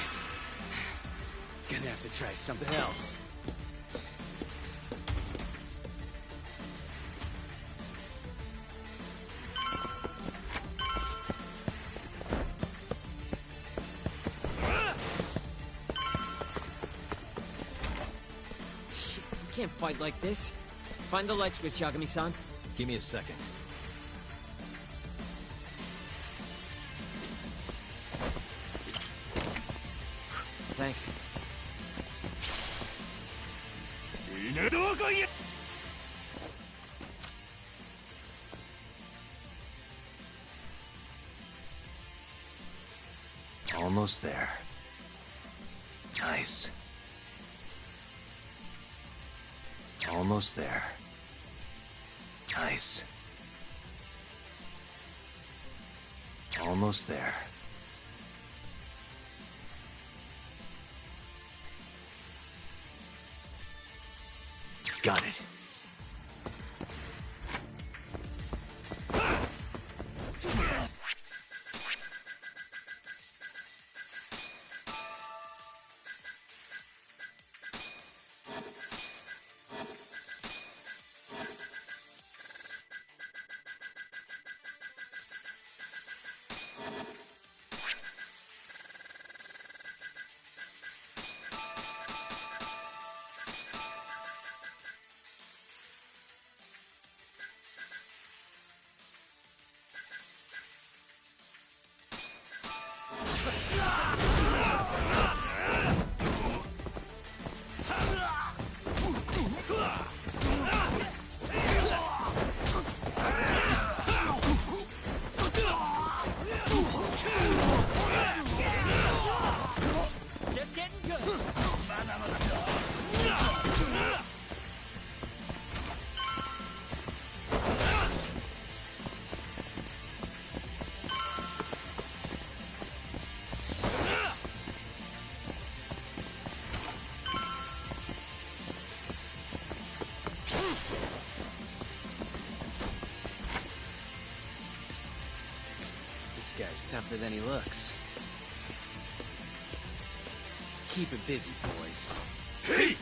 Gonna have to try something else. Shit, you can't fight like this. Find the light switch, Yagami-san. Give me a second. Thanks. Almost there. Nice. Almost there. Nice. Almost there. Got it. guy's tougher than he looks. Keep it busy, boys. Hey!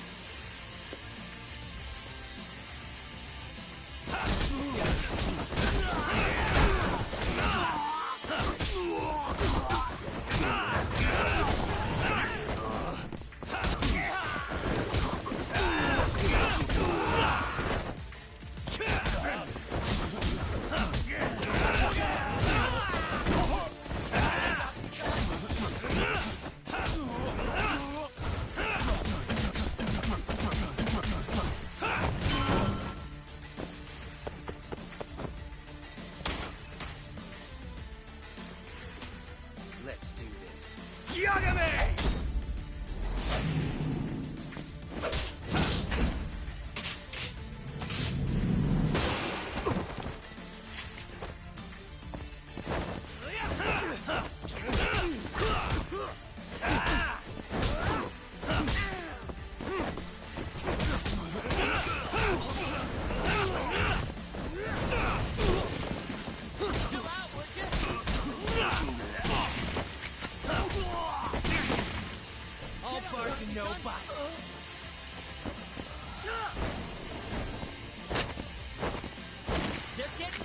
Let's do this. Yagami! All bark and no bite. Just getting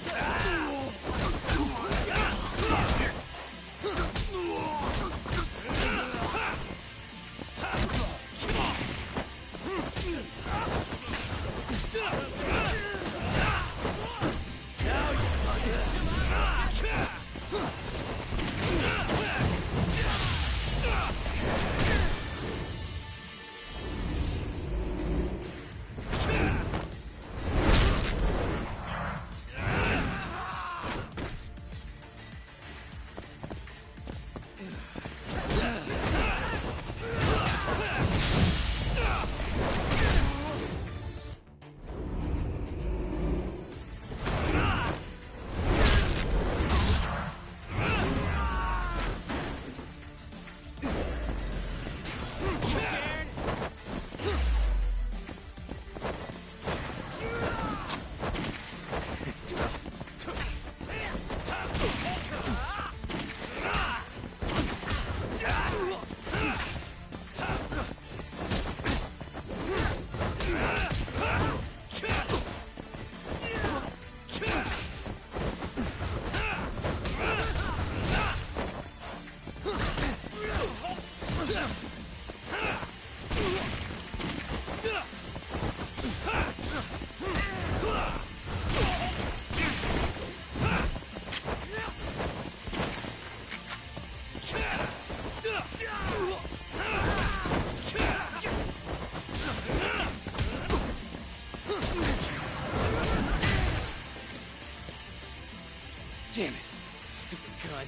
Damn it. Stupid cunt.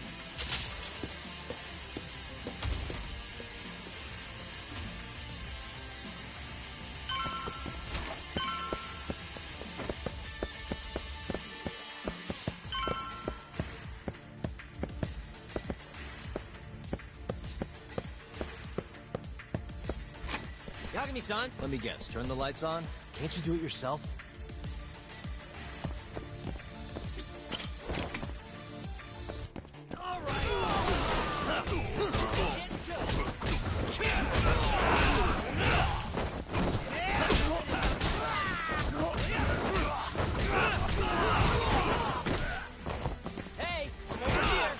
Yagami-san! Let me guess, turn the lights on? Can't you do it yourself? Hey, I'm over here.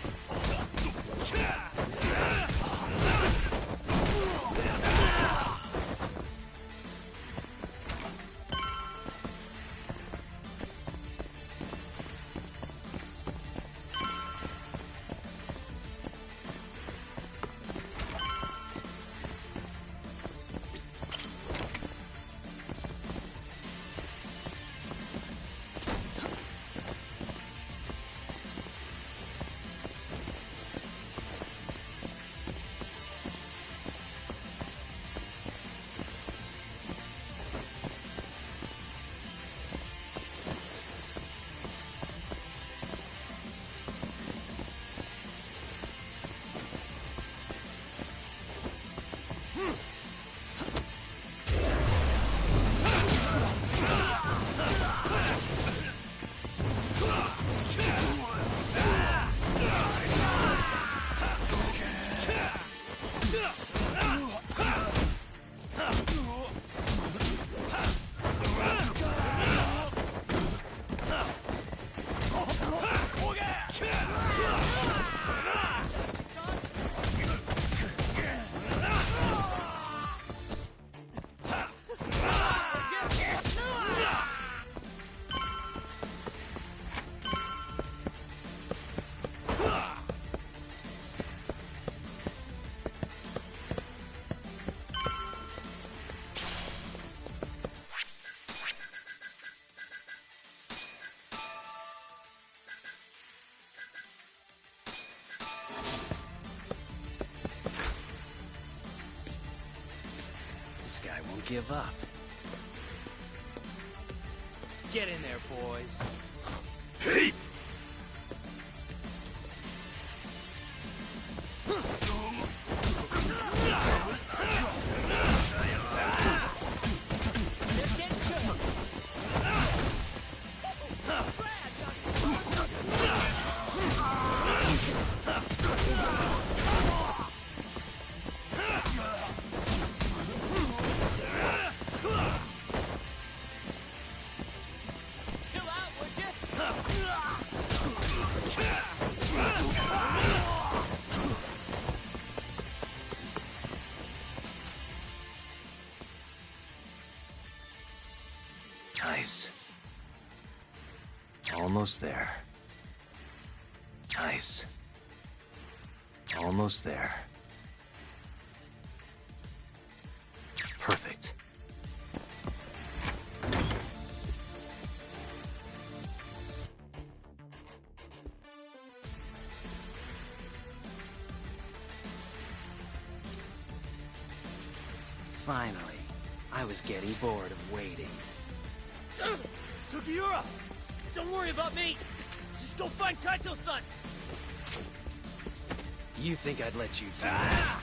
guy won't give up. Get in there, boys. Hey! Nice. Almost there. Nice. Almost there. Perfect. Finally, I was getting bored of waiting. Sugiura! Don't worry about me! Just go find Kaito-san! You think I'd let you do that?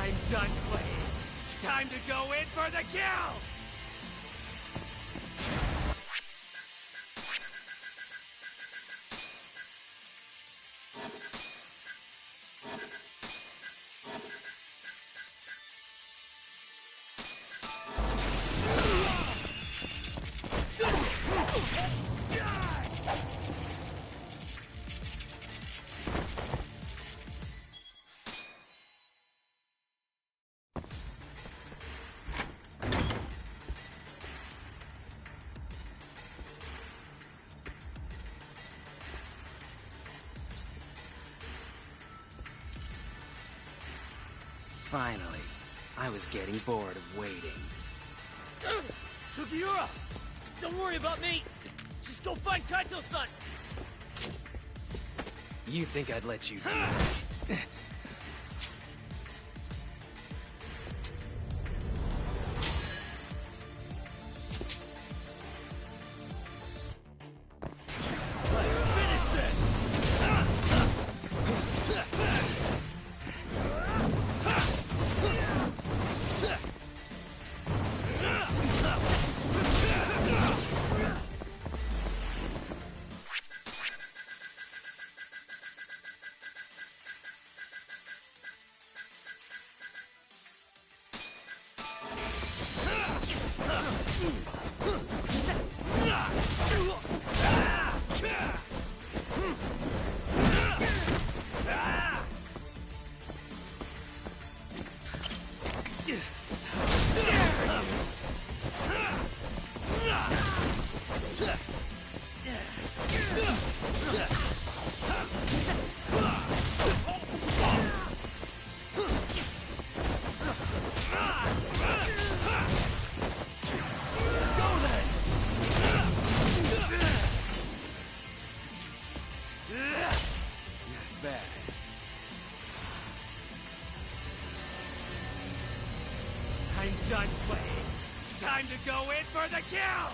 I'm done playing. Time to go in for the kill! Finally, I was getting bored of waiting. Sugiura! Don't worry about me! Just go find Kaito-san! You think I'd let you do that? I'm done playing. Time to go in for the kill!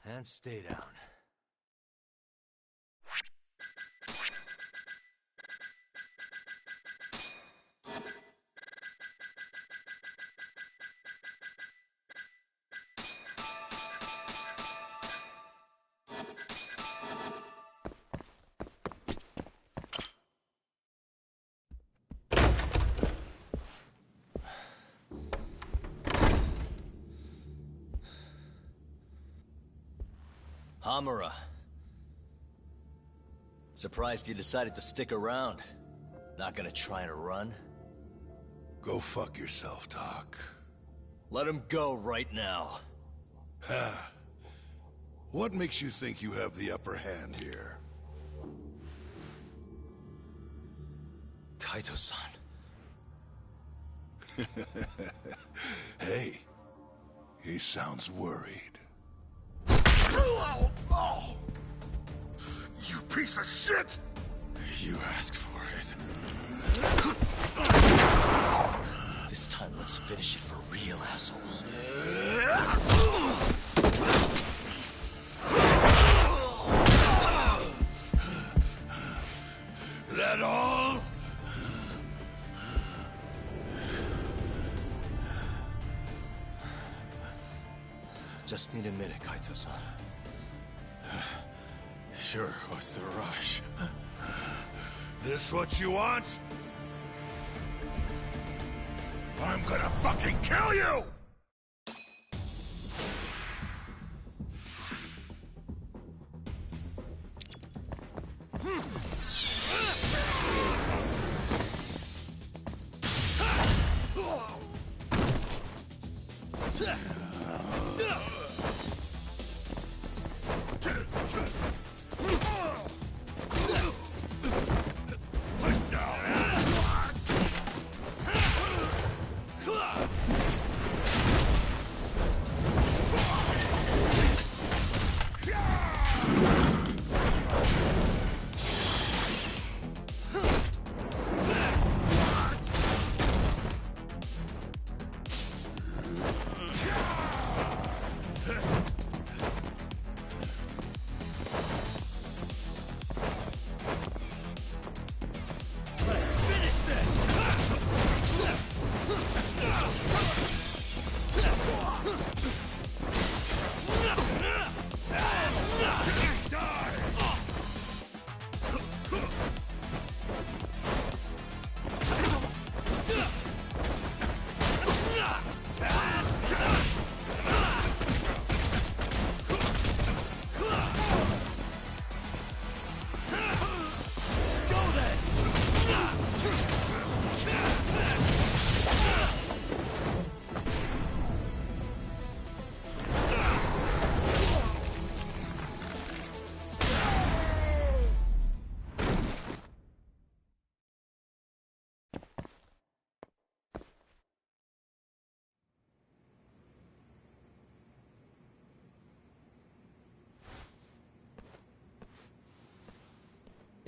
And stay down. Hamura. Surprised you decided to stick around. Not gonna try and run? Go fuck yourself, Doc. Let him go right now. Ha. What makes you think you have the upper hand here? Kaito-san. Hey, he sounds worried. Oh! You piece of shit! You asked for it. This time, let's finish it for real, assholes. That all? Just need a minute, Kaito-san. Sure, what's the rush? This what you want? I'm gonna fucking kill you!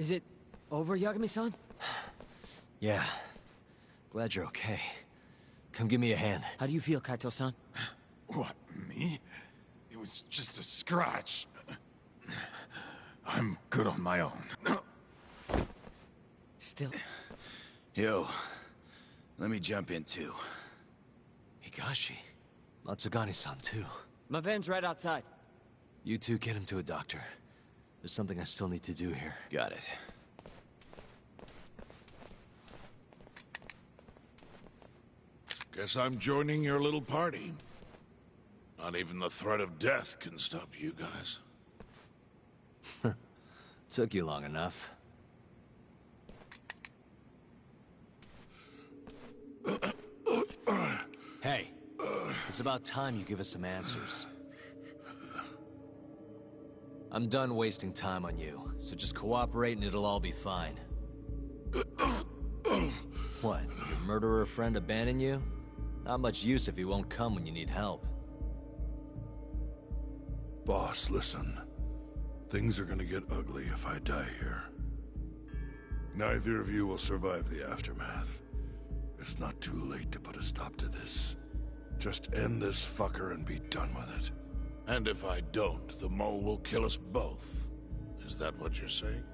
Is it over, Yagami-san? Yeah. Glad you're okay. Come give me a hand. How do you feel, Kaito-san? What, me? It was just a scratch. I'm good on my own. Still... Yo, let me jump in too. Higashi. Matsugane-san too. My van's right outside. You two get him to a doctor. There's something I still need to do here. Got it. Guess I'm joining your little party. Not even the threat of death can stop you guys. Took you long enough. Hey, it's about time you give us some answers. I'm done wasting time on you, so just cooperate and it'll all be fine. What, your murderer friend abandon you? Not much use if he won't come when you need help. Boss, listen. Things are gonna get ugly if I die here. Neither of you will survive the aftermath. It's not too late to put a stop to this. Just end this fucker and be done with it. And if I don't, the mole will kill us both. Is that what you're saying?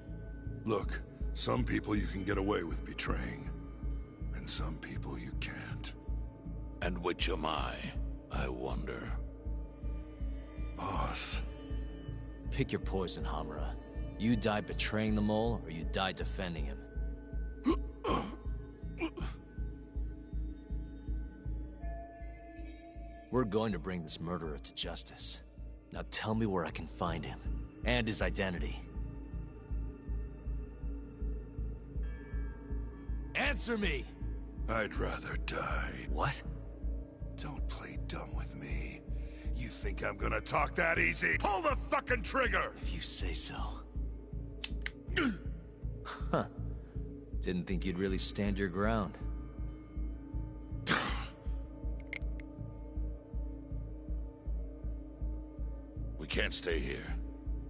Look, some people you can get away with betraying, and some people you can't. And which am I wonder? Boss. Pick your poison, Hamura. You die betraying the mole, or you die defending him. We're going to bring this murderer to justice. Now tell me where I can find him, and his identity. Answer me! I'd rather die. What? Don't play dumb with me. You think I'm gonna talk that easy? Pull the fucking trigger! If you say so. Huh. Didn't think you'd really stand your ground. We can't stay here.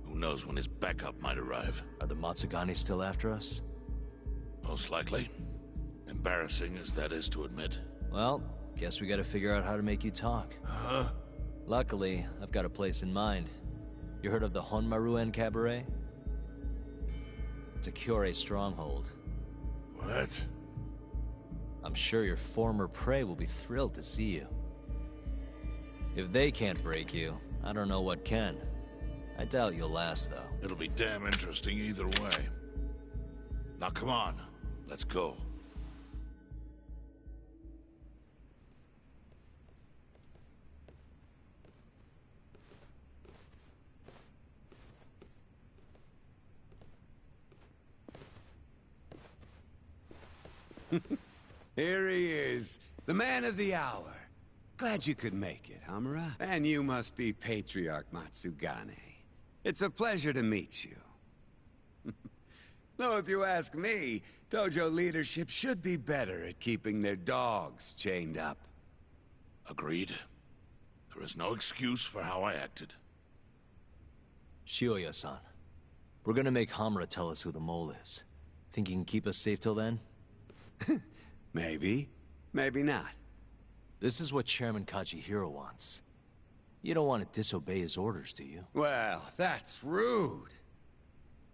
Who knows when his backup might arrive? Are the Matsugane still after us? Most likely. Embarrassing as that is to admit. Well, guess we gotta figure out how to make you talk. Huh? Luckily, I've got a place in mind. You heard of the Honmaru-en Cabaret? It's a Kyorei stronghold. What? I'm sure your former prey will be thrilled to see you. If they can't break you, I don't know what can. I doubt you'll last, though. It'll be damn interesting either way. Now come on, let's go. Here he is, the man of the hour. Glad you could make it, Hamura. And you must be Patriarch Matsugane. It's a pleasure to meet you. Though if you ask me, dojo leadership should be better at keeping their dogs chained up. Agreed. There is no excuse for how I acted. Shioya-san, we're gonna make Hamura tell us who the mole is. Think he can keep us safe till then? Maybe. Maybe not. This is what Chairman Kajihiro wants. You don't want to disobey his orders, do you? Well, that's rude.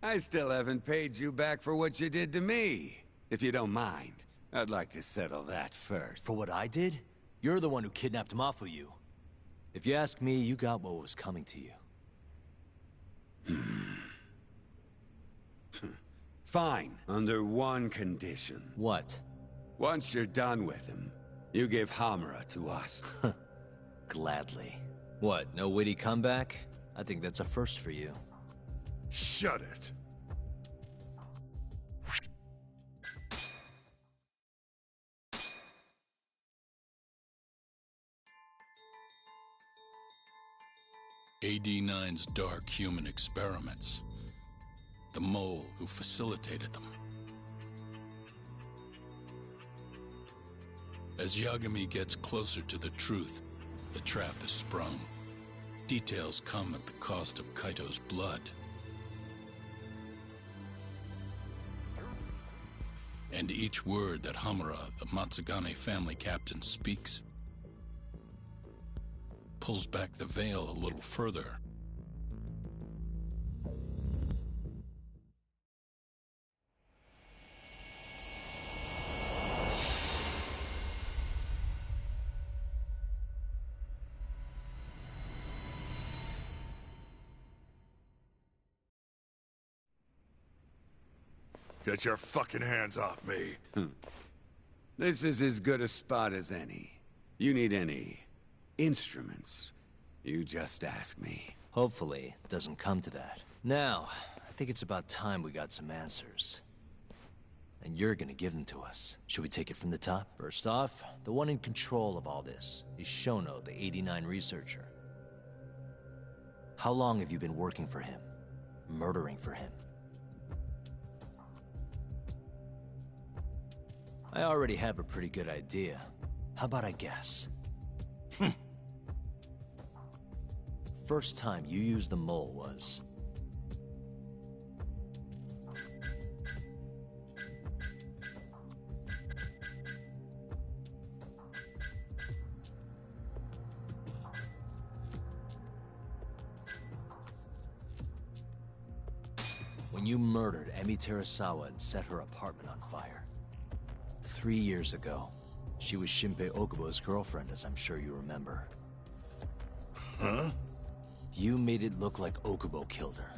I still haven't paid you back for what you did to me. If you don't mind, I'd like to settle that first. For what I did? You're the one who kidnapped Mafuyu. If you ask me, you got what was coming to you. Fine, under one condition. What? Once you're done with him, you give Hamura to us. Gladly. What, no witty comeback? I think that's a first for you. Shut it. AD-9's dark human experiments. The mole who facilitated them. As Yagami gets closer to the truth, the trap is sprung. Details come at the cost of Kaito's blood. each word that Hamura, the Matsugane family captain, speaks pulls back the veil a little further. Get your fucking hands off me. This is as good a spot as any. You need any instruments, you just ask me. Hopefully, it doesn't come to that. Now, I think it's about time we got some answers. And you're gonna give them to us. Should we take it from the top? First off, the one in control of all this is Shono, the 89 researcher. How long have you been working for him? Murdering for him? I already have a pretty good idea. How about I guess? First time you used the mole was... when you murdered Emi Terasawa and set her apartment on fire. 3 years ago. She was Shinpei Okubo's girlfriend, as I'm sure you remember. Huh? You made it look like Okubo killed her.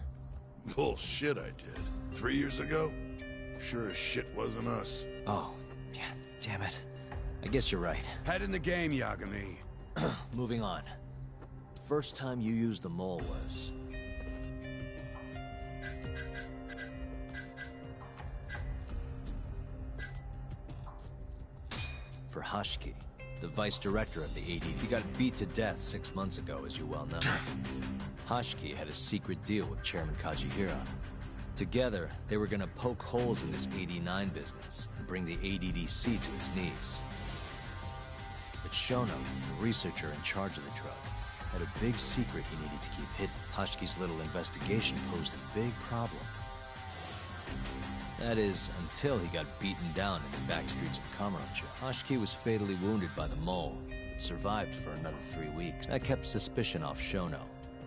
Bullshit I did. 3 years ago? Sure as shit wasn't us. Oh, yeah, damn it. I guess you're right. Head in the game, Yagami. Moving on. First time you used the mole was... for Hashiki, the vice director of the ADD. He got beat to death 6 months ago, as you well know. Hashiki had a secret deal with Chairman Kajihira. Together, they were gonna poke holes in this 89 business and bring the ADDC to its knees. But Shono, the researcher in charge of the drug, had a big secret he needed to keep hidden. Hashiki's little investigation posed a big problem. That is, until he got beaten down in the back streets of Kamurocho. Hashiki was fatally wounded by the mole, but survived for another 3 weeks. That kept suspicion off Shono,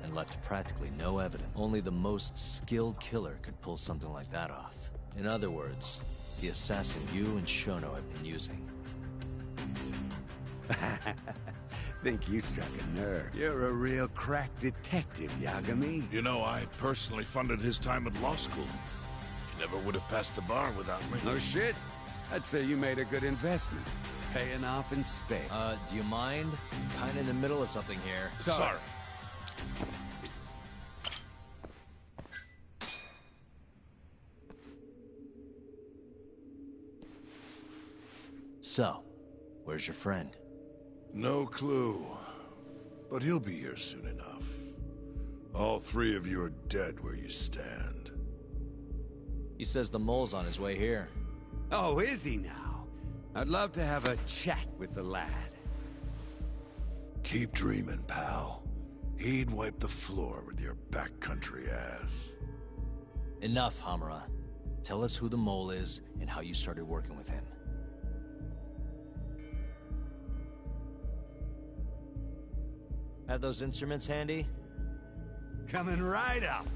and left practically no evidence. Only the most skilled killer could pull something like that off. In other words, the assassin you and Shono have been using. Think you struck a nerve. You're a real crack detective, Yagami. You know, I personally funded his time at law school. He never would have passed the bar without me. No shit. I'd say you made a good investment. Paying off in spades. Do you mind? I'm kinda in the middle of something here. Sorry. So, where's your friend? No clue. But he'll be here soon enough. All 3 of you are dead where you stand. He says the mole's on his way here. Oh, is he now? I'd love to have a chat with the lad. Keep dreaming, pal. He'd wipe the floor with your backcountry ass. Enough, Hamura. Tell us who the mole is and how you started working with him. Have those instruments handy? Coming right up.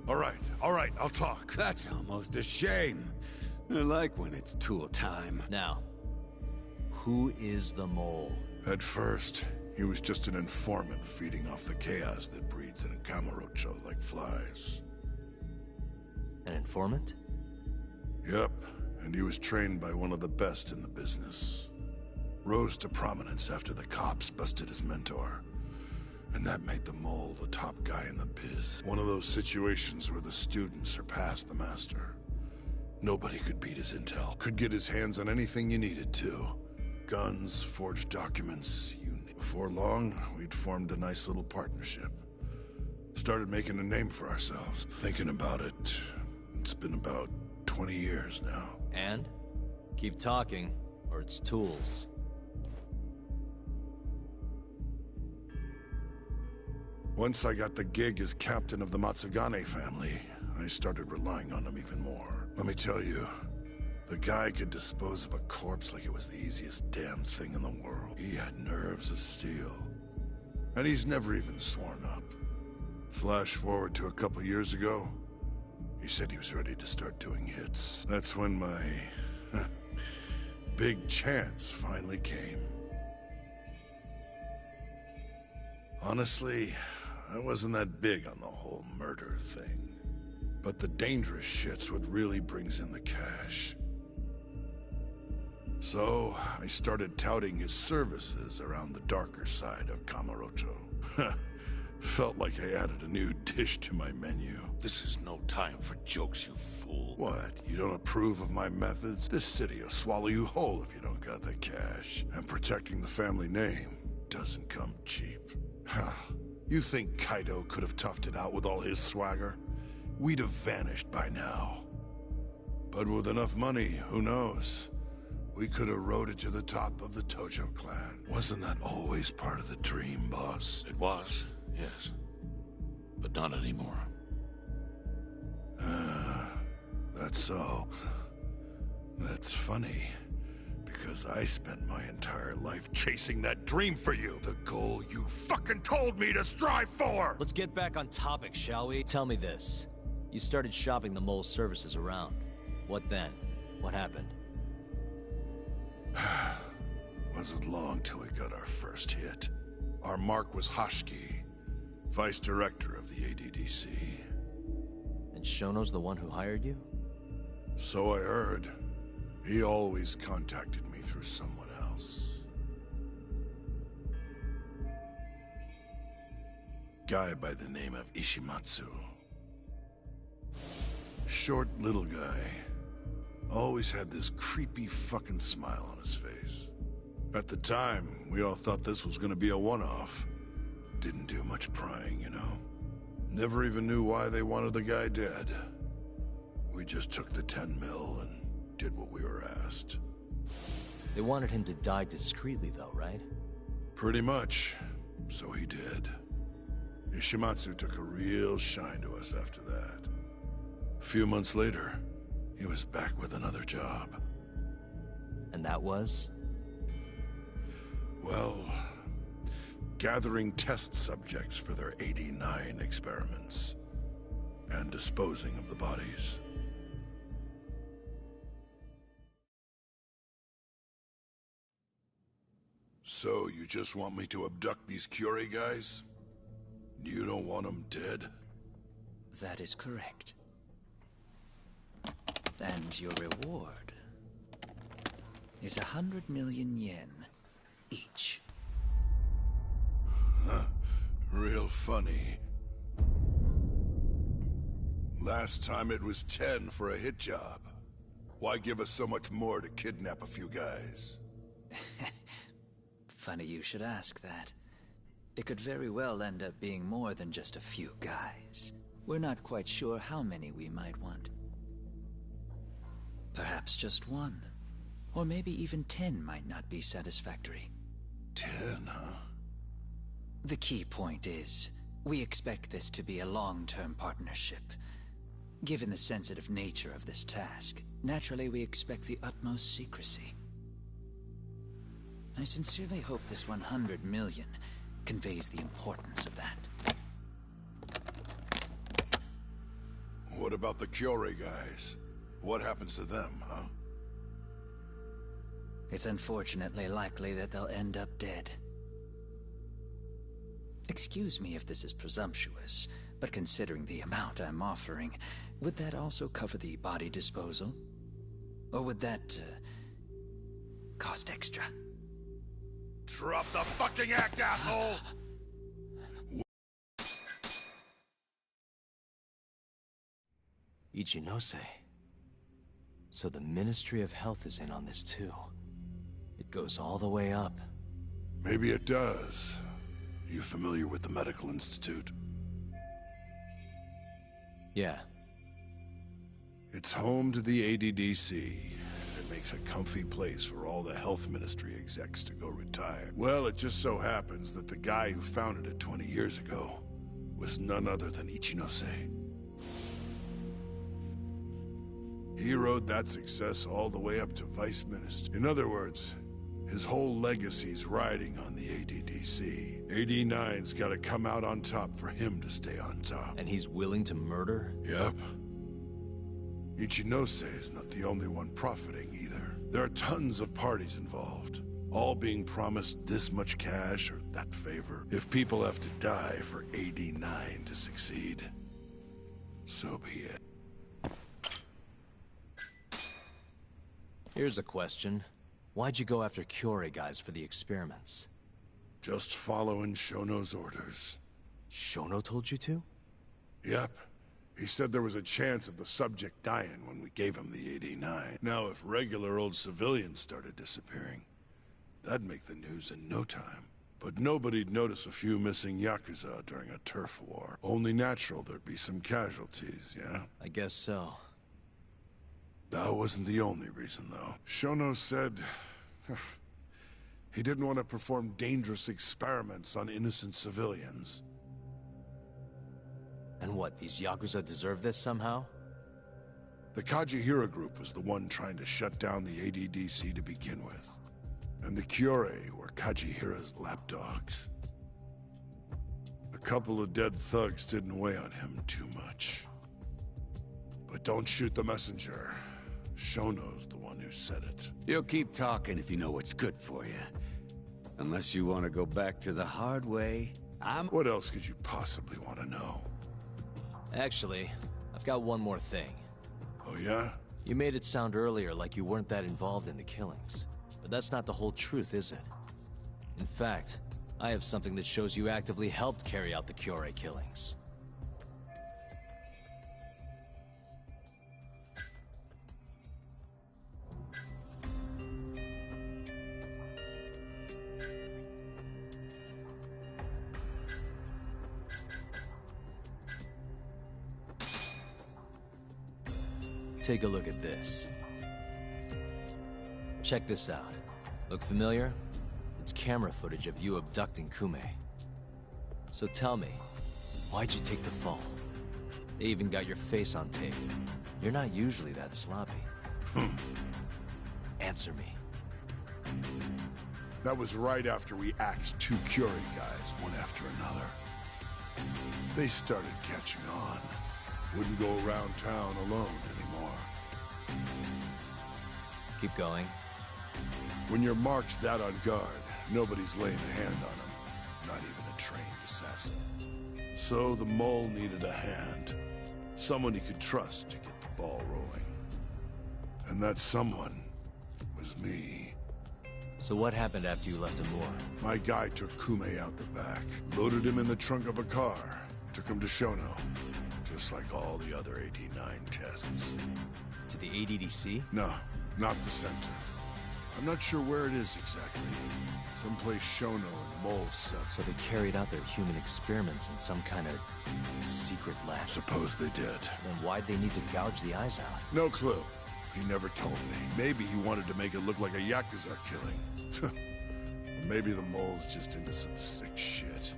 All right, I'll talk. That's almost a shame. I like when it's tool time. Now, who is the mole? At first, he was just an informant feeding off the chaos that breeds in Kamurocho like flies. An informant? Yep, and he was trained by one of the best in the business. Rose to prominence after the cops busted his mentor. And that made the mole the top guy in the biz. One of those situations where the student surpassed the master. Nobody could beat his intel. Could get his hands on anything you needed to. Guns, forged documents, you name it. Before long, we'd formed a nice little partnership. Started making a name for ourselves. Thinking about it, it's been about 20 years now. And? Keep talking, or it's tools. Once I got the gig as captain of the Matsugane family, I started relying on him even more. Let me tell you, The guy could dispose of a corpse like it was the easiest damn thing in the world. He had nerves of steel. And he's never even sworn up. Flash forward to a couple years ago, he said he was ready to start doing hits. That's when my big chance finally came. Honestly, I wasn't that big on the whole murder thing. But the dangerous shit's what really brings in the cash. So, I started touting his services around the darker side of Kamurocho. Felt like I added a new dish to my menu. This is no time for jokes, you fool. What? You don't approve of my methods? This city will swallow you whole if you don't got the cash. And protecting the family name doesn't come cheap. You think Kaido could have toughed it out with all his swagger? We'd have vanished by now. But with enough money, who knows? We could have rode it to the top of the Tojo clan. Wasn't that always part of the dream, boss? It was, yes. But not anymore. That's so. That's funny. Because I spent my entire life chasing that dream for you. The goal you fucking told me to strive for! Let's get back on topic, shall we? Tell me this. You started shopping the mole's services around. What then? What happened? Wasn't long till we got our first hit. Our mark was Hashiki, vice director of the ADDC. And Shono's the one who hired you? So I heard. He always contacted me through someone else. Guy by the name of Ishimatsu. Short little guy. Always had this creepy fucking smile on his face. At the time, we all thought this was gonna be a one-off. Didn't do much prying, you know? Never even knew why they wanted the guy dead. We just took the 10 mil and did what we were asked. They wanted him to die discreetly though, right? Pretty much. So he did. Ishimatsu took a real shine to us after that. A few months later, he was back with another job. And that was? Well, gathering test subjects for their 89 experiments. And disposing of the bodies. So, you just want me to abduct these Curie guys? You don't want them dead? That is correct. And your reward is 100 million yen each. Real funny. Last time it was 10 for a hit job. Why give us so much more to kidnap a few guys? Funny you should ask that. It could very well end up being more than just a few guys. We're not quite sure how many we might want. Perhaps just one. Or maybe even 10 might not be satisfactory. 10, huh? The key point is, we expect this to be a long-term partnership. Given the sensitive nature of this task, naturally we expect the utmost secrecy. I sincerely hope this 100 million conveys the importance of that. What about the Curie guys? What happens to them, huh? It's unfortunately likely that they'll end up dead. Excuse me if this is presumptuous, but considering the amount I'm offering, would that also cover the body disposal? Or would that, cost extra? Drop the fucking act, asshole! Ichinose. So the Ministry of Health is in on this too. It goes all the way up. Maybe it does. You familiar with the Medical Institute? Yeah. It's home to the ADDC. It makes a comfy place for all the health ministry execs to go retire. Well, it just so happens that the guy who founded it 20 years ago was none other than Ichinose. He rode that success all the way up to Vice Minister. In other words, his whole legacy's riding on the ADDC. 89's gotta come out on top for him to stay on top. And he's willing to murder? Yep. Ichinose is not the only one profiting either. There are tons of parties involved, all being promised this much cash or that favor. If people have to die for 89 to succeed, so be it. Here's a question. Why'd you go after Kyorei guys for the experiments? Just following Shono's orders. Shono told you to? Yep. He said there was a chance of the subject dying when we gave him the 89. Now, if regular old civilians started disappearing, that'd make the news in no time. But nobody'd notice a few missing Yakuza during a turf war. Only natural there'd be some casualties, yeah? I guess so. That wasn't the only reason, though. Shono said he didn't want to perform dangerous experiments on innocent civilians. And what, these Yakuza deserve this somehow? The Kajihira group was the one trying to shut down the ADDC to begin with. And the Kyorei were Kajihira's lapdogs. A couple of dead thugs didn't weigh on him too much. But don't shoot the messenger. Shono's the one who said it. You'll keep talking if you know what's good for you. Unless you want to go back to the hard way, What else could you possibly want to know? Actually, I've got one more thing. Oh yeah? You made it sound earlier like you weren't that involved in the killings. But that's not the whole truth, is it? In fact, I have something that shows you actively helped carry out the Kyorei killings. Take a look at this. Check this out. Look familiar? It's camera footage of you abducting Kume. So tell me, why'd you take the fall? They even got your face on tape. You're not usually that sloppy. Answer me. That was right after we axed 2 Kyorei guys, one after another. They started catching on. Wouldn't go around town alone anymore. Keep going. When your mark's that on guard, nobody's laying a hand on him. Not even a trained assassin. So the mole needed a hand. Someone he could trust to get the ball rolling. And that someone was me. So what happened after you left Amur? My guy took Kume out the back, loaded him in the trunk of a car, took him to Shono. Just like all the other 89 tests. To the ADDC? No, not the center. I'm not sure where it is exactly. Someplace Shono and Mole set. So they carried out their human experiments in some kind of secret lab? Suppose they did. Then why'd they need to gouge the eyes out? No clue. He never told me. Maybe he wanted to make it look like a Yakuza killing. Or maybe the Mole's just into some sick shit.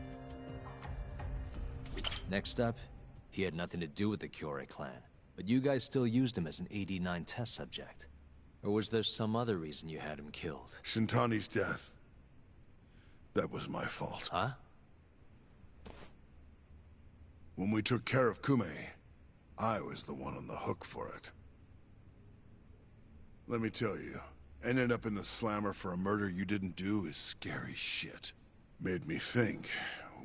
Next up, he had nothing to do with the Kyorei clan, but you guys still used him as an 89 test subject. Or was there some other reason you had him killed? Shintani's death. That was my fault. Huh? When we took care of Kume, I was the one on the hook for it. Let me tell you, ending up in the slammer for a murder you didn't do is scary shit. Made me think,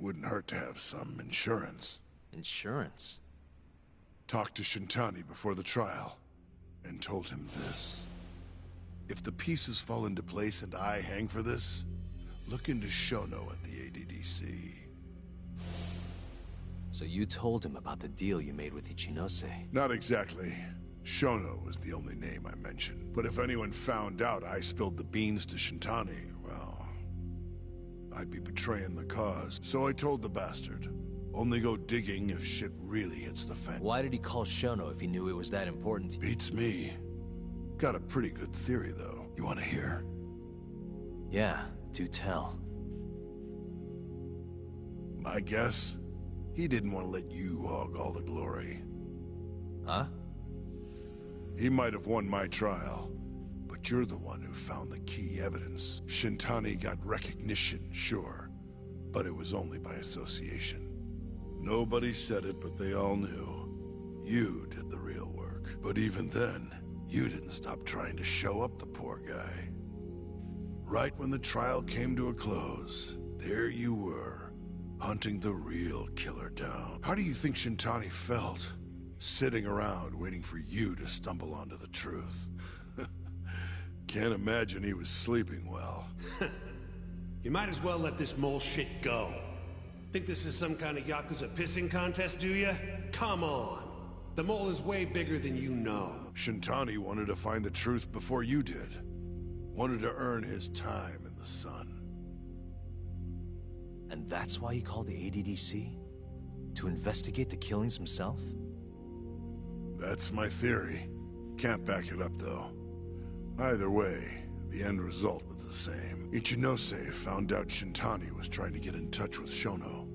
wouldn't hurt to have some insurance. Insurance? Talked to Shintani before the trial, and told him this. If the pieces fall into place and I hang for this, look into Shono at the ADDC. So you told him about the deal you made with Ichinose? Not exactly. Shono was the only name I mentioned. But if anyone found out I spilled the beans to Shintani, well, I'd be betraying the cause. So I told the bastard, only go digging if shit really hits the fan. Why did he call Shono if he knew it was that important? Beats me. Got a pretty good theory, though. You want to hear? Yeah, do tell. My guess? He didn't want to let you hog all the glory. Huh? He might have won my trial, but you're the one who found the key evidence. Shintani got recognition, sure, but it was only by association. Nobody said it, but they all knew. You did the real work. But even then, you didn't stop trying to show up the poor guy. Right when the trial came to a close, there you were, hunting the real killer down. How do you think Shintani felt? Sitting around waiting for you to stumble onto the truth. Can't imagine he was sleeping well. You might as well let this mole shit go. Think this is some kind of Yakuza pissing contest, do you? Come on. The mole is way bigger than you know. Shintani wanted to find the truth before you did. Wanted to earn his time in the sun. And that's why he called the ADDC? To investigate the killings himself? That's my theory. Can't back it up, though. Either way, the end result was the same. Ichinose found out Shintani was trying to get in touch with Shono.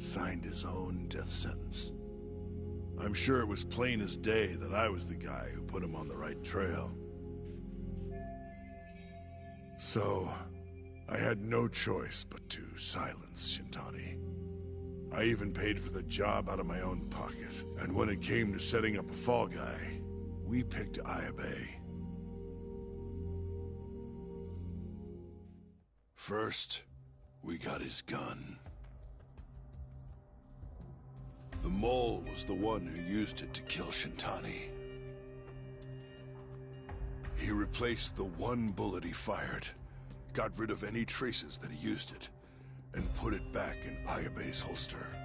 Signed his own death sentence. I'm sure it was plain as day that I was the guy who put him on the right trail. So, I had no choice but to silence Shintani. I even paid for the job out of my own pocket. And when it came to setting up a fall guy, we picked Ayabe. First, we got his gun. The mole was the one who used it to kill Shintani. He replaced the one bullet he fired, got rid of any traces that he used it, and put it back in Ayabe's holster.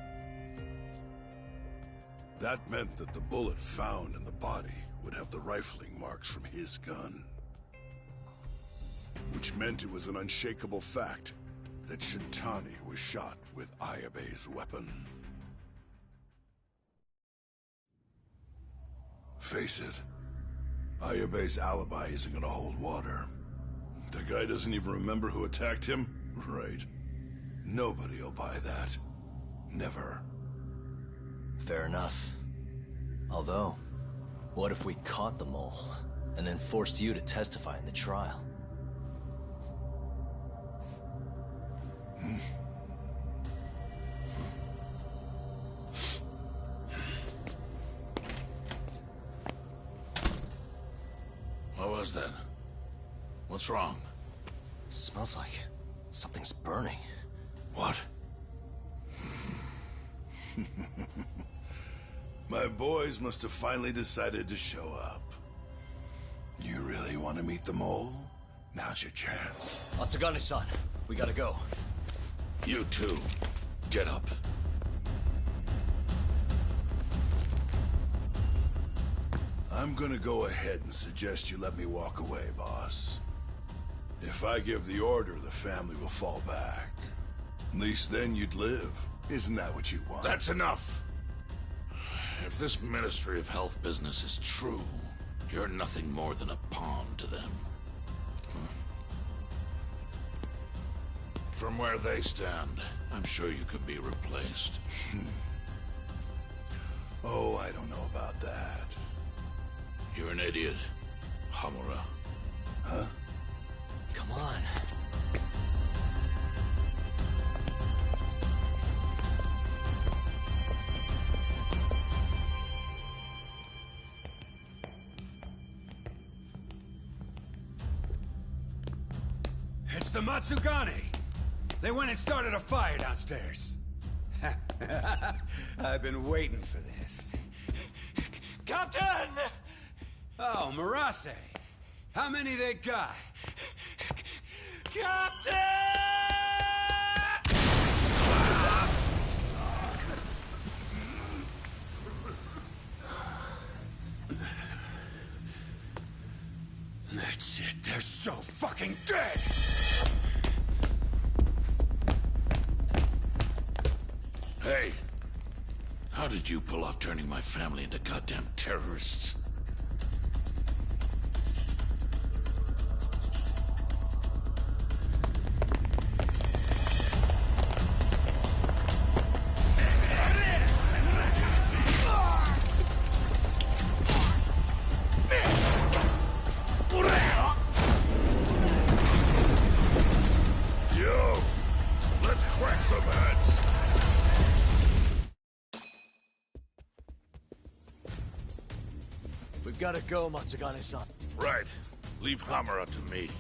That meant that the bullet found in the body would have the rifling marks from his gun. Which meant it was an unshakable fact that Shintani was shot with Ayabe's weapon. Face it, Ayabe's alibi isn't gonna hold water. The guy doesn't even remember who attacked him? Right. Nobody'll buy that. Never. Fair enough. Although, what if we caught the mole, and then forced you to testify in the trial? What was that? What's wrong? Smells like something's burning. What? My boys must have finally decided to show up. You really want to meet the mole? Now's your chance. Matsugane-san, we gotta go. You too. Get up. I'm gonna go ahead and suggest you let me walk away, boss. If I give the order, the family will fall back. At least then you'd live. Isn't that what you want? That's enough! If this Ministry of Health business is true, you're nothing more than a pawn to them. From where they stand, I'm sure you can be replaced. Oh, I don't know about that. You're an idiot, Hamura. Huh? Come on. It's the Matsugane! They went and started a fire downstairs. I've been waiting for this. Captain! Oh, Murase. How many they got? Captain! That's it. They're so fucking dead! Hey! How did you pull off turning my family into goddamn terrorists? gotta go, Matsugane-san. Right. Leave Hamura to me.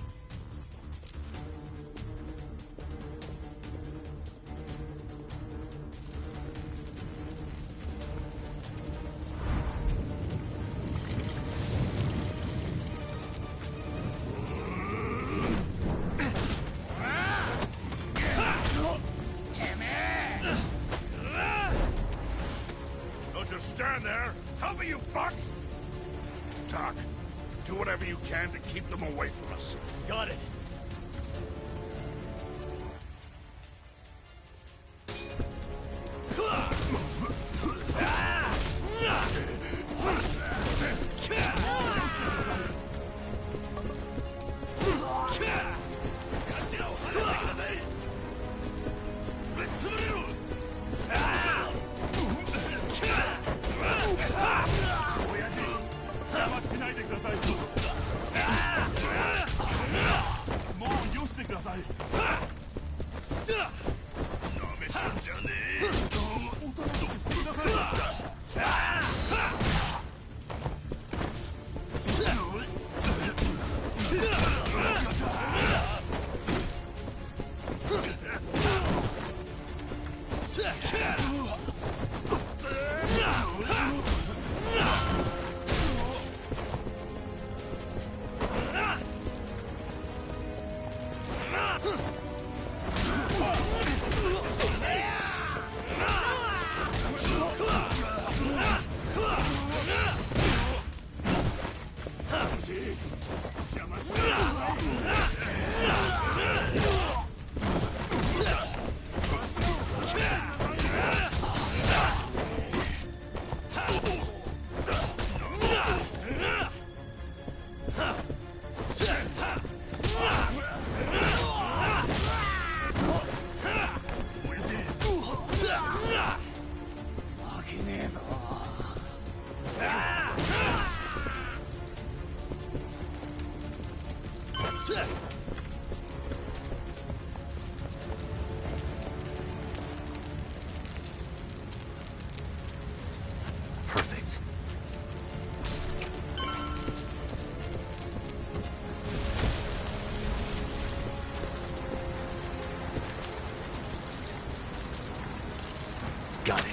Don't just stand there! Help me, you fucks! Tak, do whatever you can to keep them away from us. Got it. Perfect. Got it.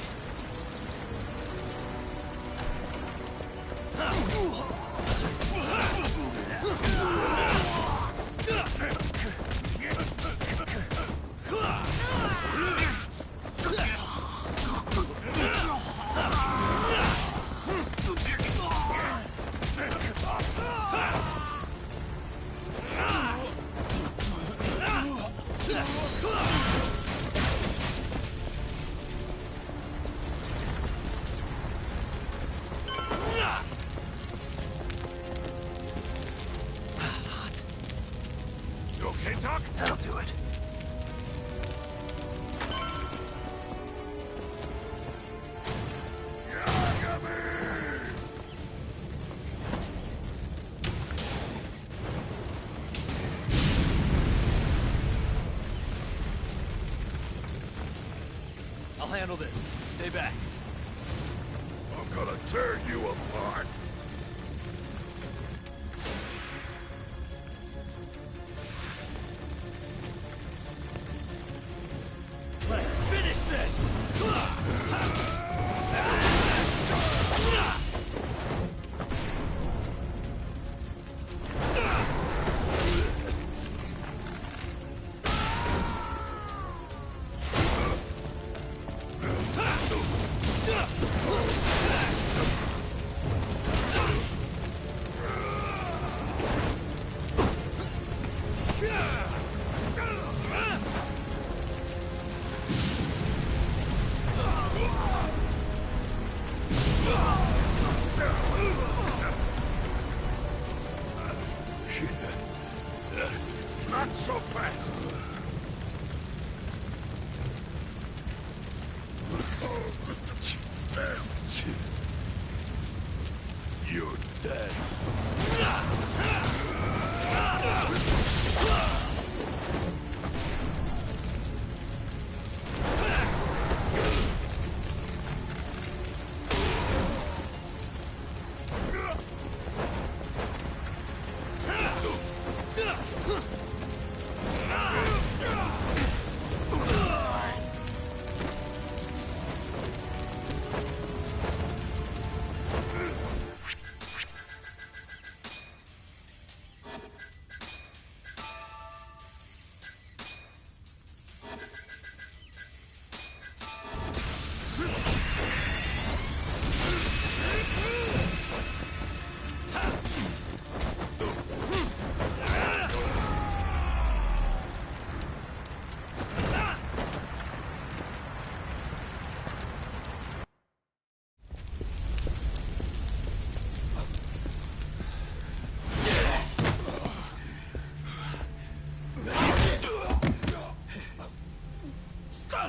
You okay, Doc? That'll do it. I'll handle this. Stay back. I'm gonna tear you apart. Let's finish this! Not so fast. You're dead.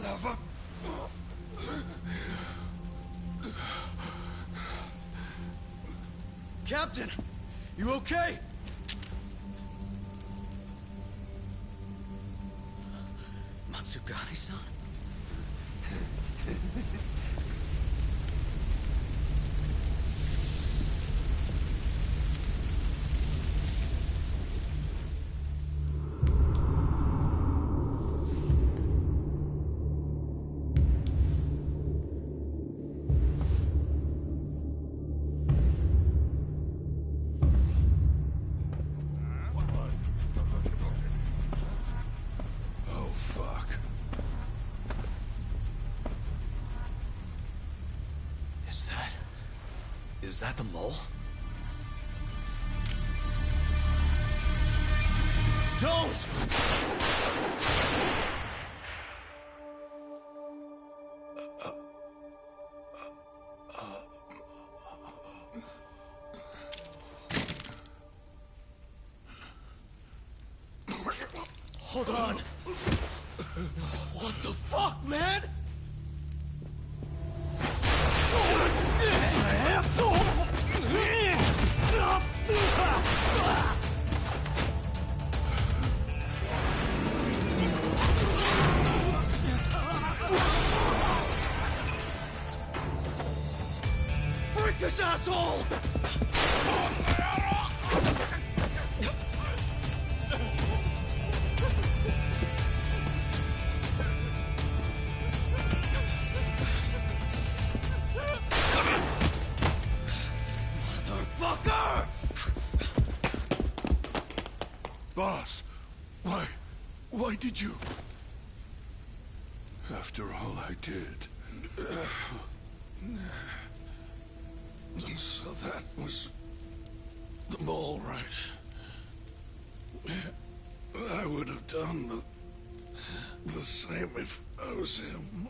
son of a... Captain, you okay? Matsugane-san? Oh, fuck. Is that the mole? Don't! Hold on. What the fuck, man? Break this asshole! Boss, why did you... After all I did... So that was the mole, right? I would have done the same if I was him.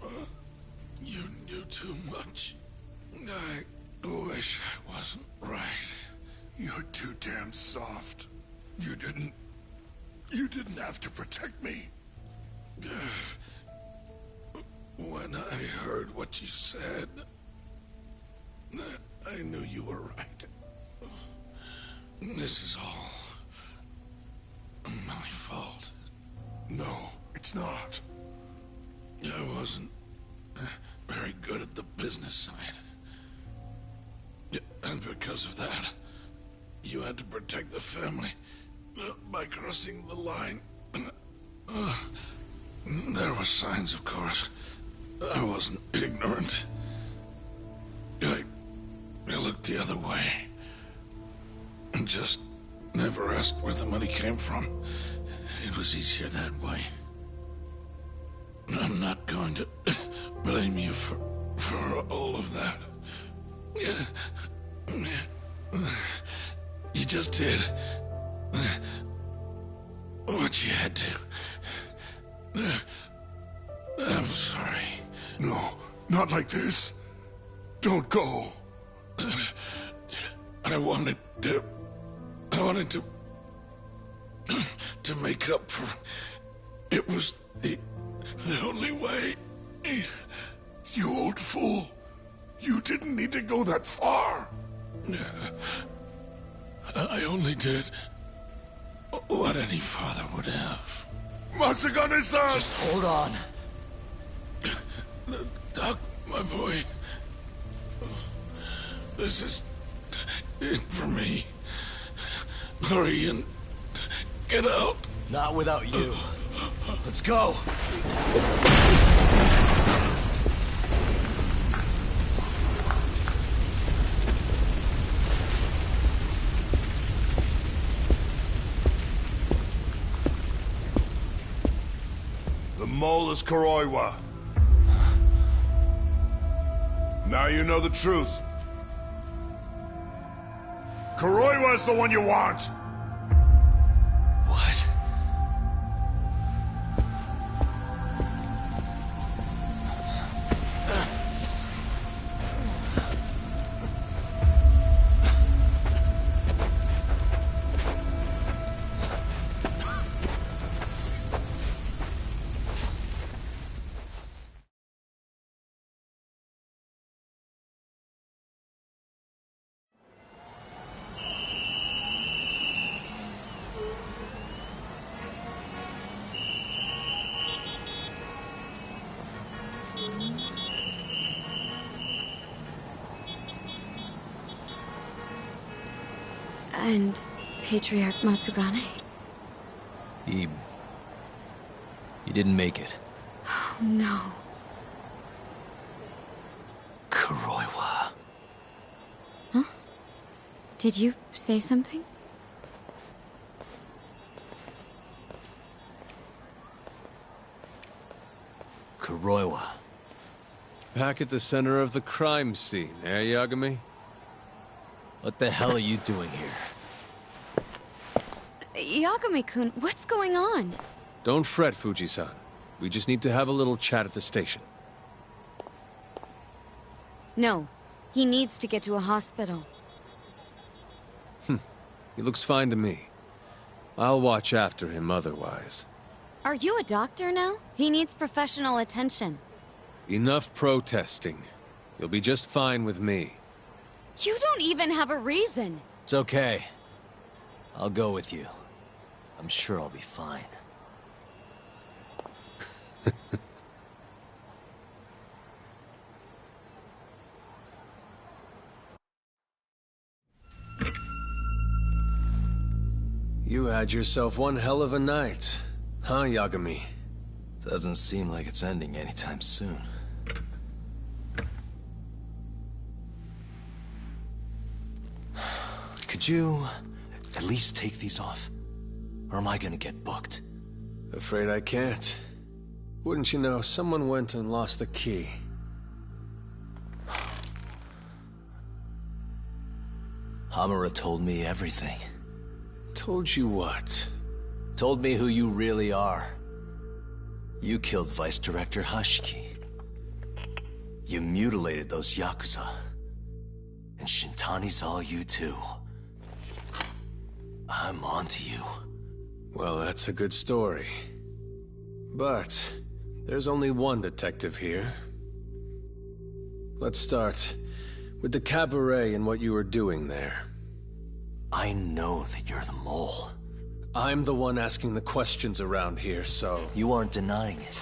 You knew too much. I wish I wasn't right. You're too damn soft. You didn't have to protect me. When I heard what you said, I knew you were right. This is all my fault. No, it's not. I wasn't very good at the business side. And because of that, you had to protect the family by crossing the line. There were signs, of course. I wasn't ignorant. I looked the other way. And just never asked where the money came from. It was easier that way. I'm not going to blame you for all of that. You just did what you had to. I'm sorry. No, not like this. Don't go. I wanted to make up for... It was the only way. You old fool. You didn't need to go that far. I only did what any father would have. Matsugane-san! Just hold on. Doc, my boy. This is it for me. Hurry and get out. Not without you. Let's go. The mole is Kuroiwa. Now you know the truth. Kuroiwa is the one you want! What? And Patriarch Matsugane? He didn't make it. Oh, no. Kuroiwa. Huh? Did you say something? Kuroiwa. Back at the center of the crime scene, eh, Yagami? What the hell are you doing here? Yagami-kun, what's going on? Don't fret, Fuji-san. We just need to have a little chat at the station. No. He needs to get to a hospital. He looks fine to me. I'll watch after him otherwise. Are you a doctor now? He needs professional attention. Enough protesting. You'll be just fine with me. You don't even have a reason. It's okay. I'll go with you. I'm sure I'll be fine. You had yourself one hell of a night, huh, Yagami? Doesn't seem like it's ending anytime soon. Could you at least take these off? Or am I gonna get booked? Afraid I can't. Wouldn't you know, someone went and lost the key. Hamura told me everything. Told you what? Told me who you really are. You killed Vice Director Hashiki. You mutilated those Yakuza. And Shintani's all you too. I'm onto you. Well, that's a good story. But there's only one detective here. Let's start with the cabaret and what you were doing there. I know that you're the mole. I'm the one asking the questions around here, so... You aren't denying it.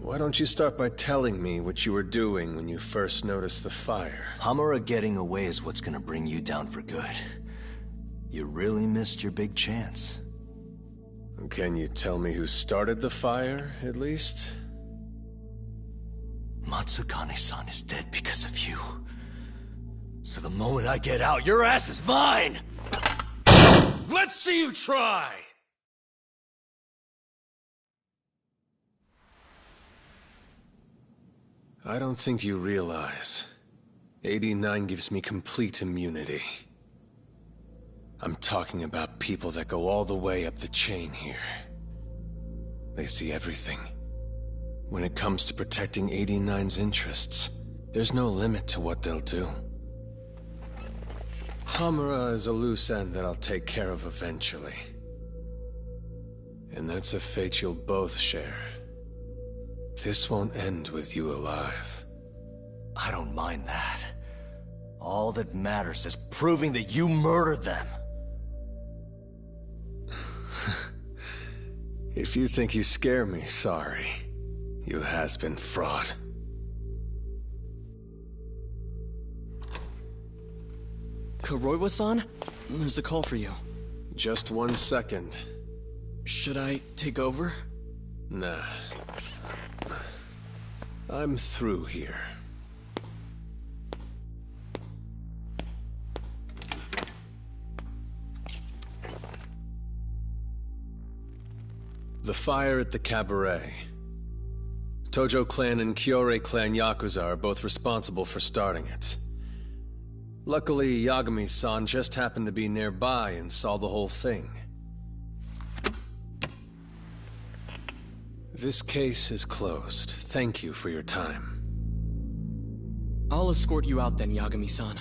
Why don't you start by telling me what you were doing when you first noticed the fire? Hamura getting away is what's gonna bring you down for good. You really missed your big chance. Can you tell me who started the fire, at least? Matsugane-san is dead because of you. So the moment I get out, your ass is mine! Let's see you try! I don't think you realize. 89 gives me complete immunity. I'm talking about people that go all the way up the chain here. They see everything. When it comes to protecting 89's interests, there's no limit to what they'll do. Hamura is a loose end that I'll take care of eventually. And that's a fate you'll both share. This won't end with you alive. I don't mind that. All that matters is proving that you murdered them. If you think you scare me, sorry. You has-been fraud. Kuroiwa-san? There's a call for you. Just 1 second. Should I take over? Nah. I'm through here. The fire at the cabaret. Tojo clan and Kyorei clan Yakuza are both responsible for starting it. Luckily, Yagami-san just happened to be nearby and saw the whole thing. This case is closed. Thank you for your time. I'll escort you out then, Yagami-san.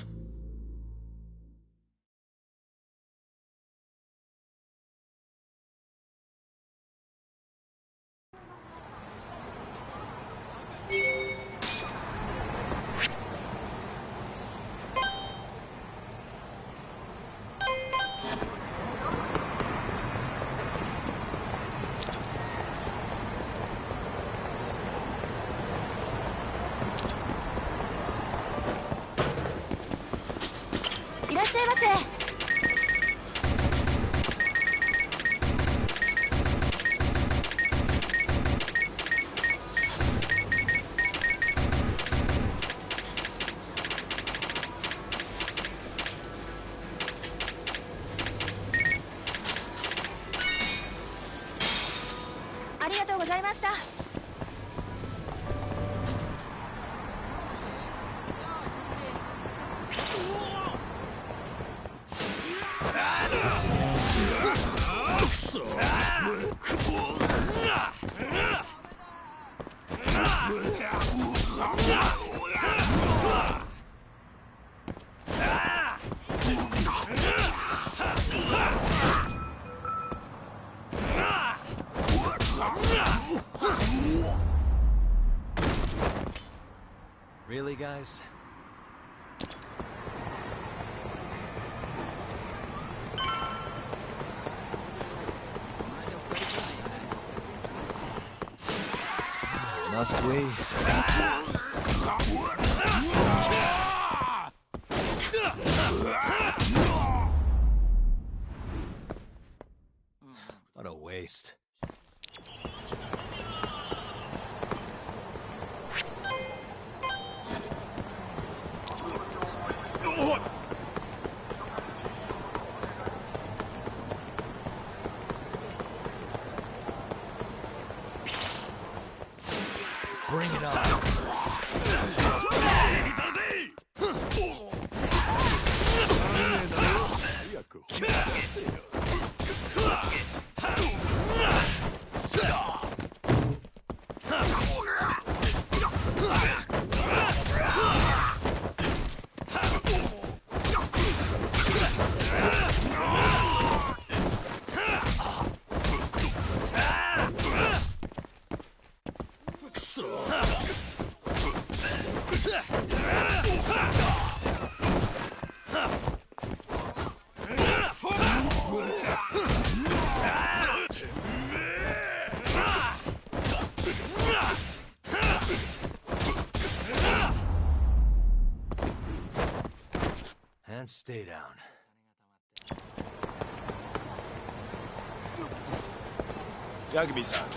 ました。Really, guys? Must we? What a waste. Bring it on. And stay down. Yagami-san.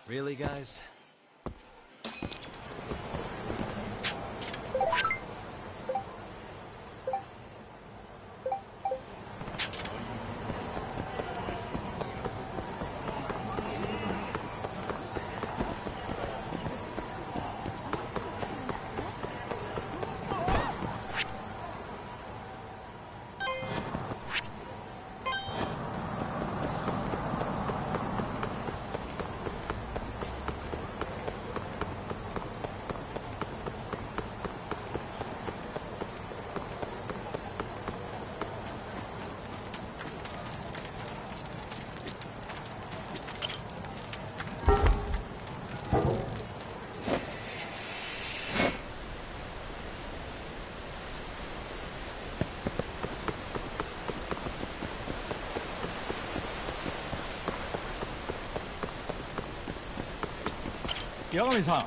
Really, guys? Yagami-san.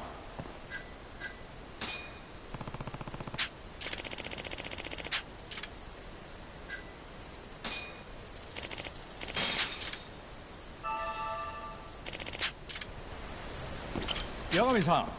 Yagami-san.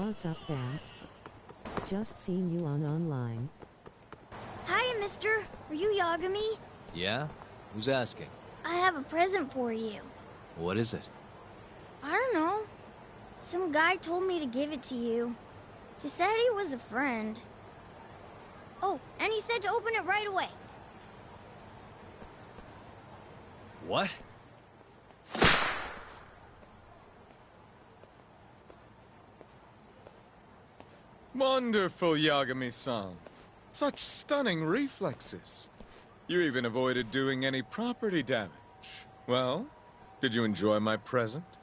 What's up, fam? Just seen you online. Hi, mister. Are you Yagami? Yeah? Who's asking? I have a present for you. What is it? I don't know. Some guy told me to give it to you. He said he was a friend. Oh, and he said to open it right away. What? Wonderful, Yagami-san. Such stunning reflexes. You even avoided doing any property damage. Well, did you enjoy my present?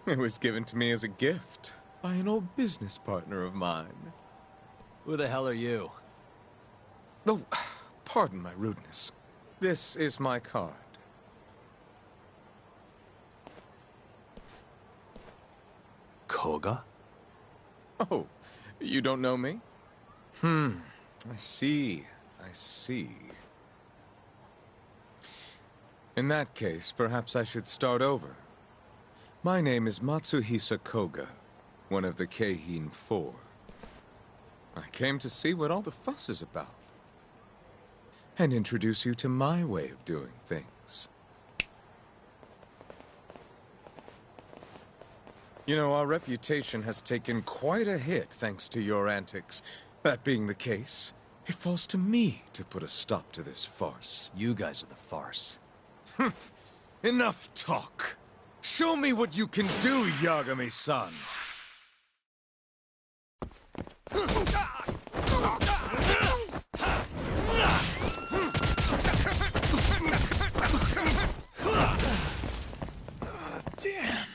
It was given to me as a gift by an old business partner of mine. Who the hell are you? Oh, pardon my rudeness. This is my card. Koga? Oh, you don't know me? I see. I see. In that case, perhaps I should start over. My name is Matsuhisa Koga, one of the Keihin Four. I came to see what all the fuss is about, and introduce you to my way of doing things. You know, our reputation has taken quite a hit thanks to your antics. That being the case, it falls to me to put a stop to this farce. You guys are the farce. Enough talk. Show me what you can do, Yagami-san. Damn.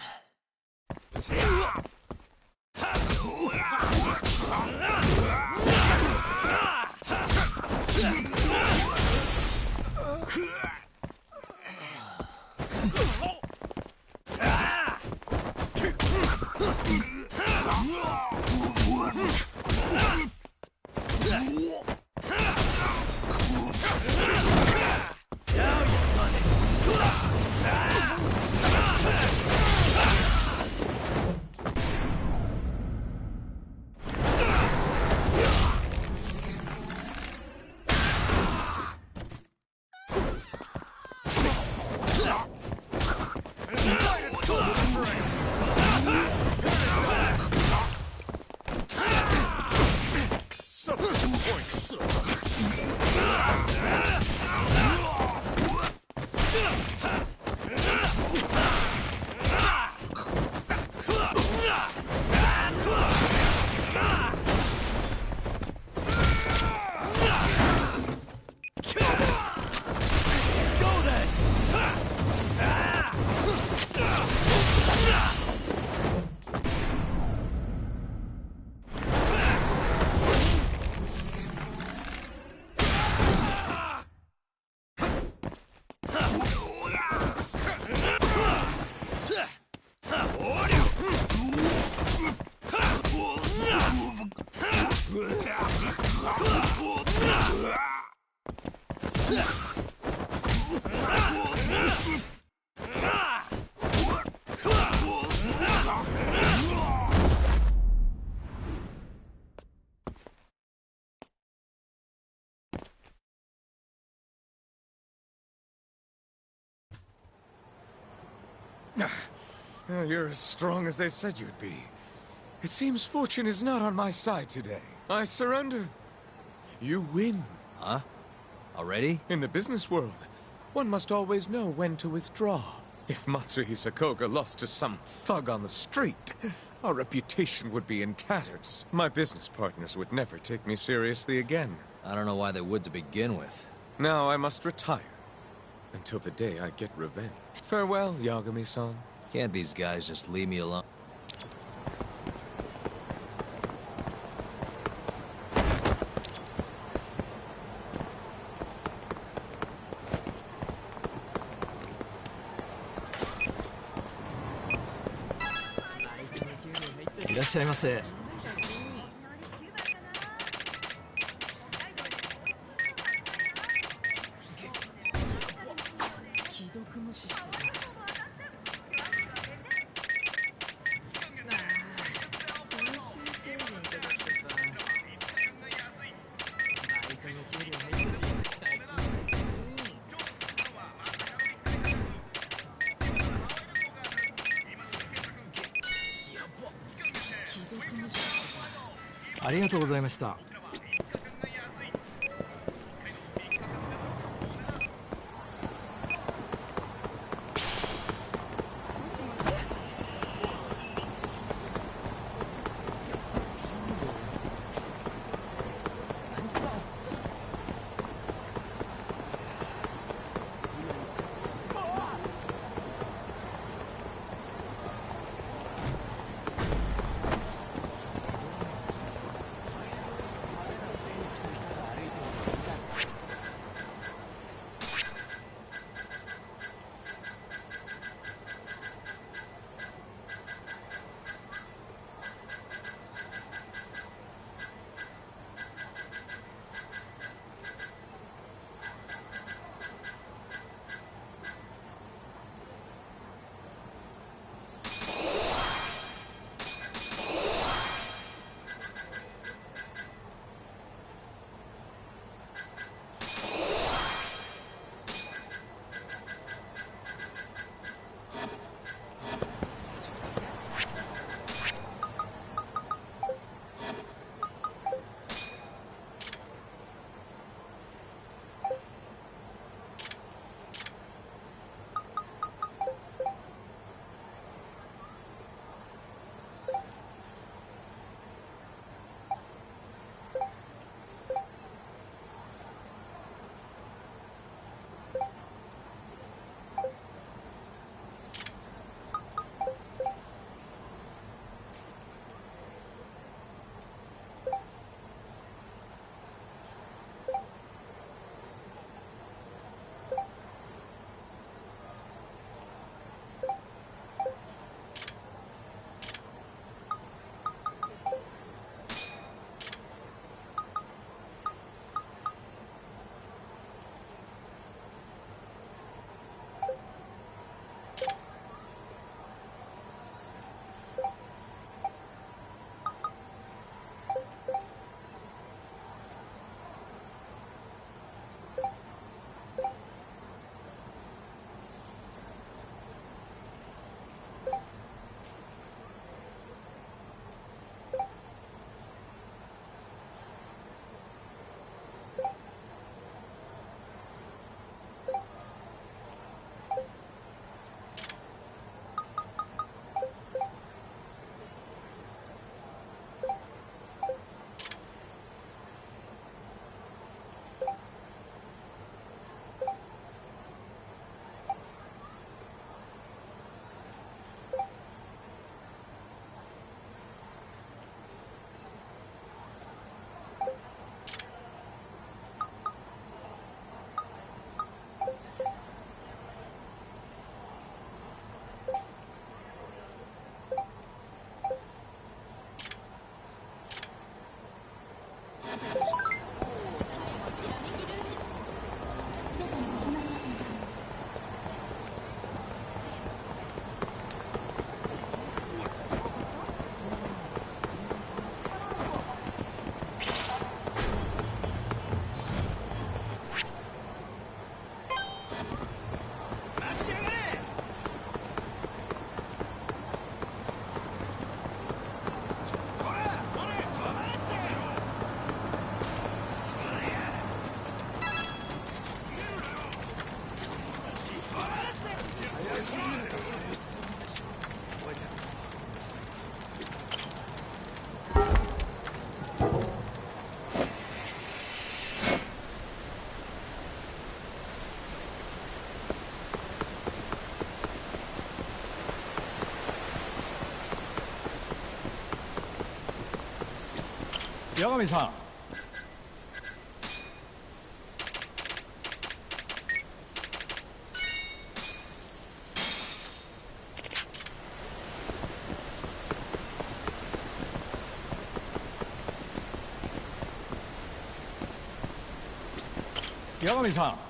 You're as strong as they said you'd be. It seems fortune is not on my side today. I surrender. You win. Huh? Already? In the business world, one must always know when to withdraw. If Matsuhisa Koga lost to some thug on the street, our reputation would be in tatters. My business partners would never take me seriously again. I don't know why they would to begin with. Now I must retire. Until the day I get revenge. Farewell, Yagami-san. Can't these guys just leave me alone? Irashaimase. ありがとうございました。八神さん。八神さん。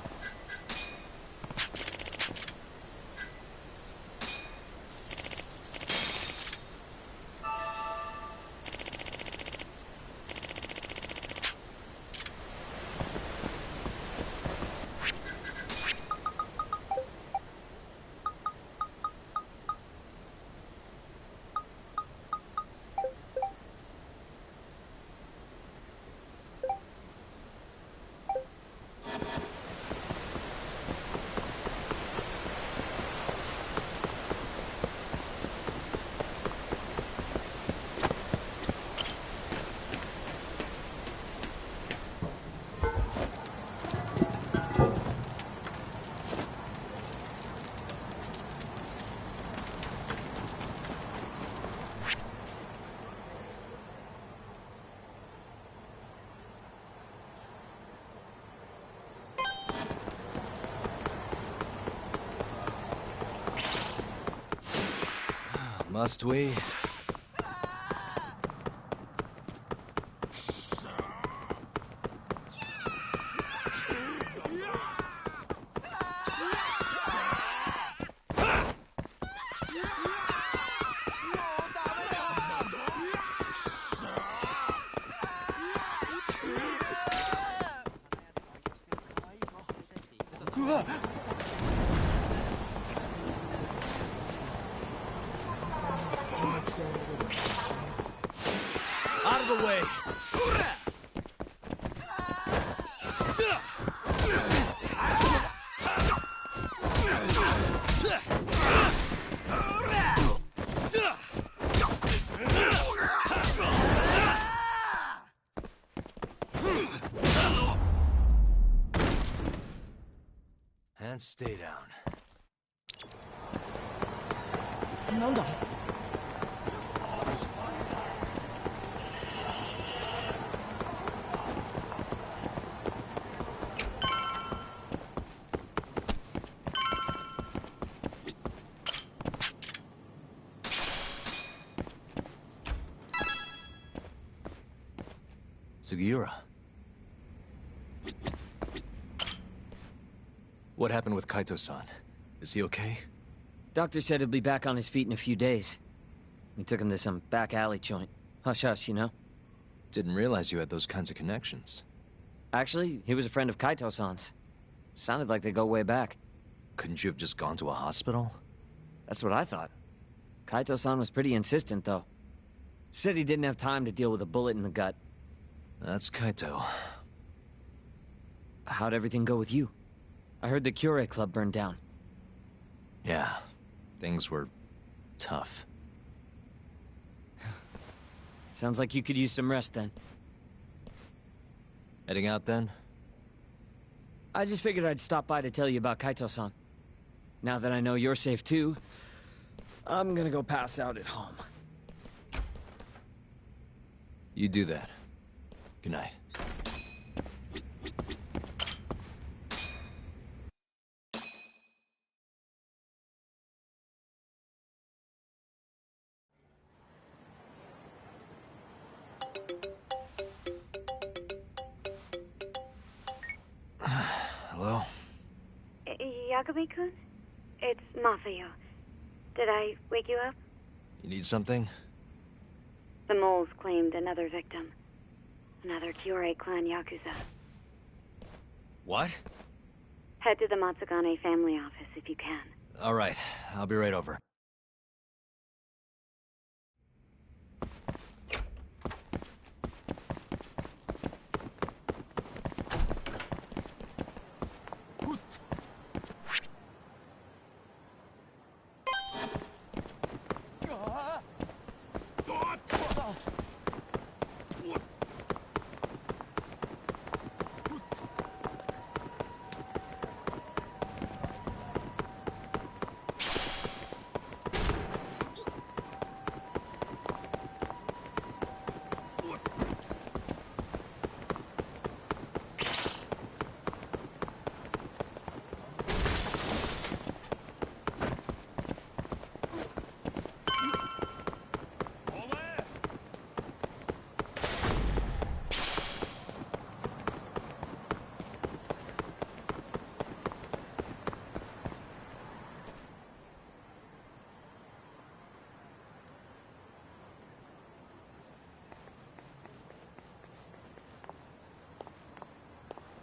Must we? Out of the way! And stay down. なんだ Sugiura. What happened with Kaito-san? Is he okay? Doctor said he'll be back on his feet in a few days. We took him to some back alley joint. Hush-hush, you know? Didn't realize you had those kinds of connections. Actually, he was a friend of Kaito-san's. Sounded like they go way back. Couldn't you have just gone to a hospital? That's what I thought. Kaito-san was pretty insistent, though. Said he didn't have time to deal with a bullet in the gut. That's Kaito. How'd everything go with you? I heard the Cure Club burned down. Yeah, things were tough. Sounds like you could use some rest then. Heading out then? I just figured I'd stop by to tell you about Kaito-san. Now that I know you're safe too, I'm gonna go pass out at home. You do that. Good night. Hello? Yagami-kun? It's Mafio. Did I wake you up? You need something? The moles claimed another victim. Another Kyorei clan Yakuza. What? Head to the Matsugane family office if you can. All right, I'll be right over.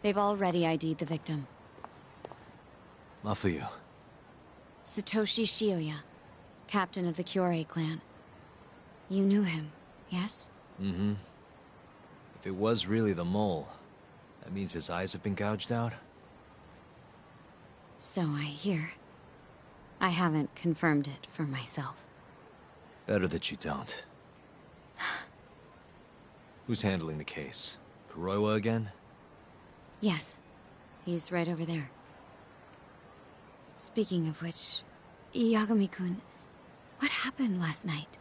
They've already ID'd the victim. Mafuyu. Satoshi Shioya, captain of the Kyorei clan. You knew him, yes? Mm-hmm. If it was really the mole, that means his eyes have been gouged out? So I hear. I haven't confirmed it for myself. Better that you don't. Who's handling the case? Kuroiwa again? Yes. He's right over there. Speaking of which, Yagami-kun, what happened last night?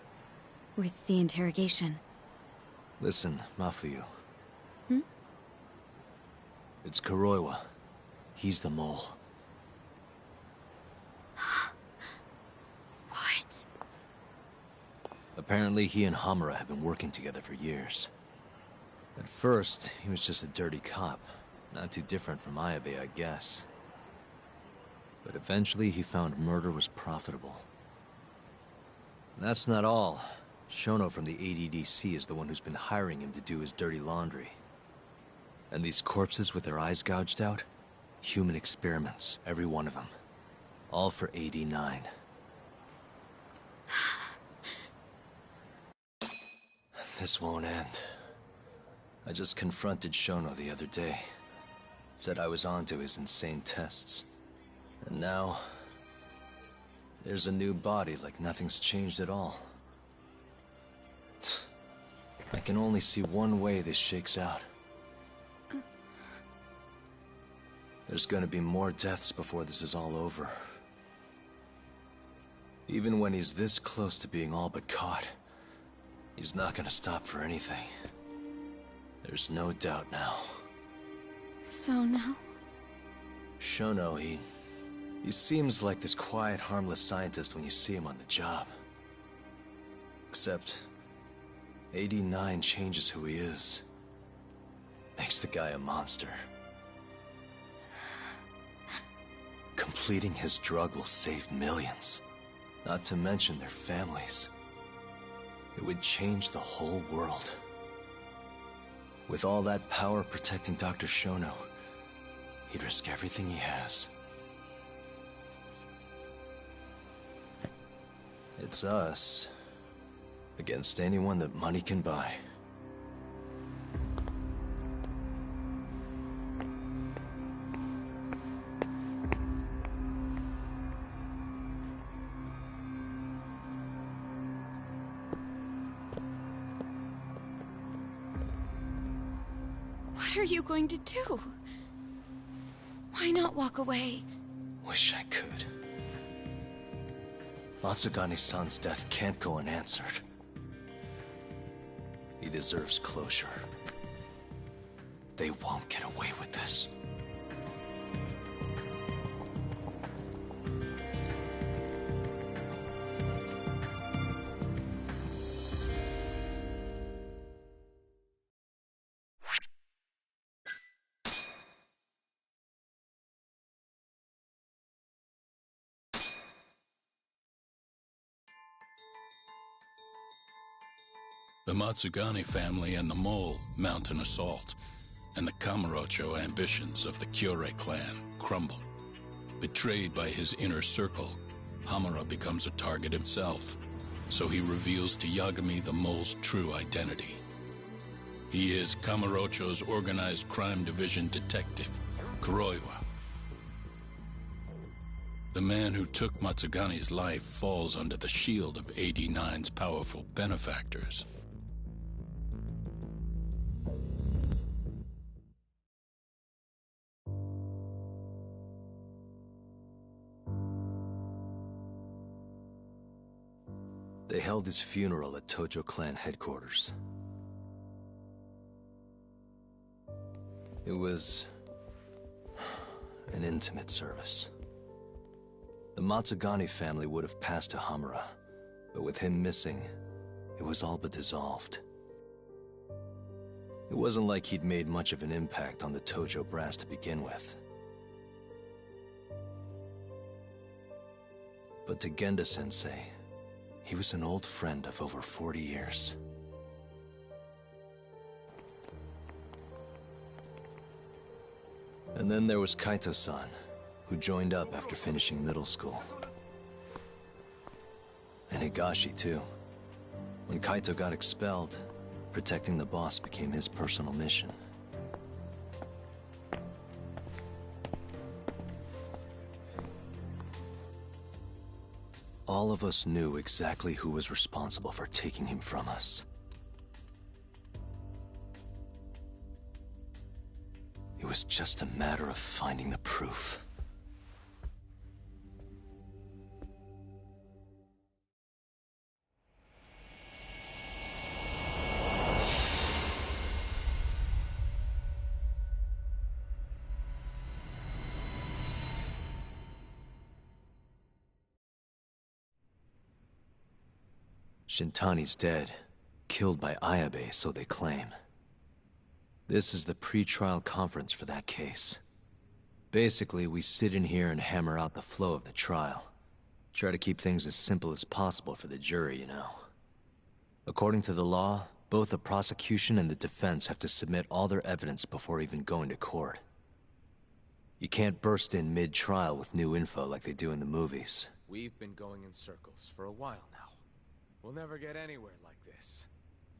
With the interrogation? Listen, Mafuyu. Hmm? It's Kuroiwa. He's the mole. What? Apparently, he and Hamura have been working together for years. At first, he was just a dirty cop. Not too different from Ayabe, I guess. But eventually, he found murder was profitable. And that's not all. Shono from the ADDC is the one who's been hiring him to do his dirty laundry. And these corpses with their eyes gouged out? Human experiments, every one of them. All for 89. This won't end. I just confronted Shono the other day. Said I was onto his insane tests. And now... there's a new body like nothing's changed at all. I can only see one way this shakes out. There's gonna be more deaths before this is all over. Even when he's this close to being all but caught, he's not gonna stop for anything. There's no doubt now. So now? Shono, he seems like this quiet, harmless scientist when you see him on the job. Except, 89 changes who he is. Makes the guy a monster. Completing his drug will save millions. Not to mention their families. It would change the whole world. With all that power protecting Dr. Shono, he'd risk everything he has. It's us against anyone that money can buy. What are you going to do? Why not walk away? Wish I could. Matsugane-san's death can't go unanswered. He deserves closure. They won't get away with this. The Matsugane family and the Mole mount an assault, and the Kamurocho ambitions of the Kyorei clan crumble. Betrayed by his inner circle, Hamura becomes a target himself, so he reveals to Yagami the Mole's true identity. He is Kamurocho's organized crime division detective, Kuroiwa. The man who took Matsugane's life falls under the shield of 89's powerful benefactors. They held his funeral at Tojo clan headquarters. It was an intimate service. The Matsugane family would have passed to Hamura, but with him missing, it was all but dissolved. It wasn't like he'd made much of an impact on the Tojo brass to begin with. But to Genda-sensei, he was an old friend of over 40 years. And then there was Kaito-san, who joined up after finishing middle school. And Higashi, too. When Kaito got expelled, protecting the boss became his personal mission. All of us knew exactly who was responsible for taking him from us. It was just a matter of finding the proof. Shintani's dead. Killed by Ayabe, so they claim. This is the pre-trial conference for that case. Basically, we sit in here and hammer out the flow of the trial. Try to keep things as simple as possible for the jury, you know. According to the law, both the prosecution and the defense have to submit all their evidence before even going to court. You can't burst in mid-trial with new info like they do in the movies. We've been going in circles for a while now. We'll never get anywhere like this.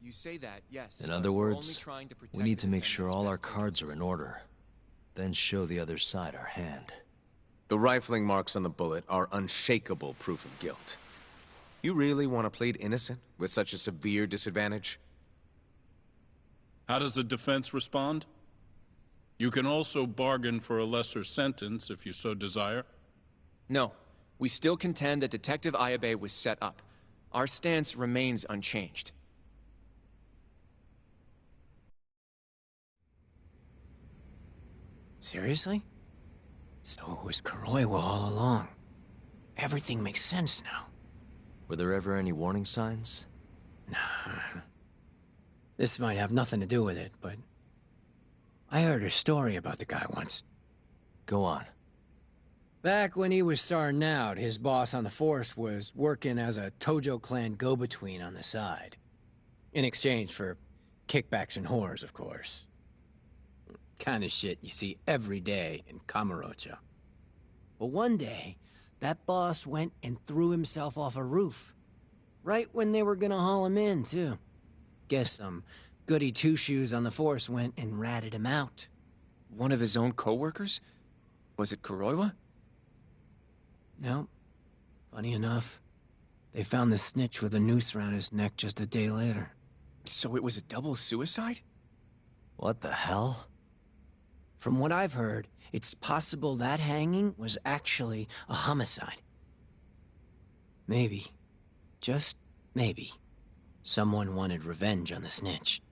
You say that, yes. In other words, we need to make sure all our cards are in order, then show the other side our hand. The rifling marks on the bullet are unshakable proof of guilt. You really want to plead innocent with such a severe disadvantage? How does the defense respond? You can also bargain for a lesser sentence if you so desire. No. We still contend that Detective Ayabe was set up. Our stance remains unchanged. Seriously? So it was Kuroiwa all along. Everything makes sense now. Were there ever any warning signs? Nah. This might have nothing to do with it, but... I heard a story about the guy once. Go on. Back when he was starting out, his boss on the force was working as a Tojo clan go-between on the side. In exchange for kickbacks and whores, of course. Kind of shit you see every day in Kamurocho. But one day, that boss went and threw himself off a roof. Right when they were gonna haul him in, too. Guess some goody two-shoes on the force went and ratted him out. One of his own co-workers? Was it Kuroiwa? No. Funny enough, they found the snitch with a noose around his neck just a day later. So it was a double suicide? What the hell? From what I've heard, it's possible that hanging was actually a homicide. Maybe, just maybe, someone wanted revenge on the snitch.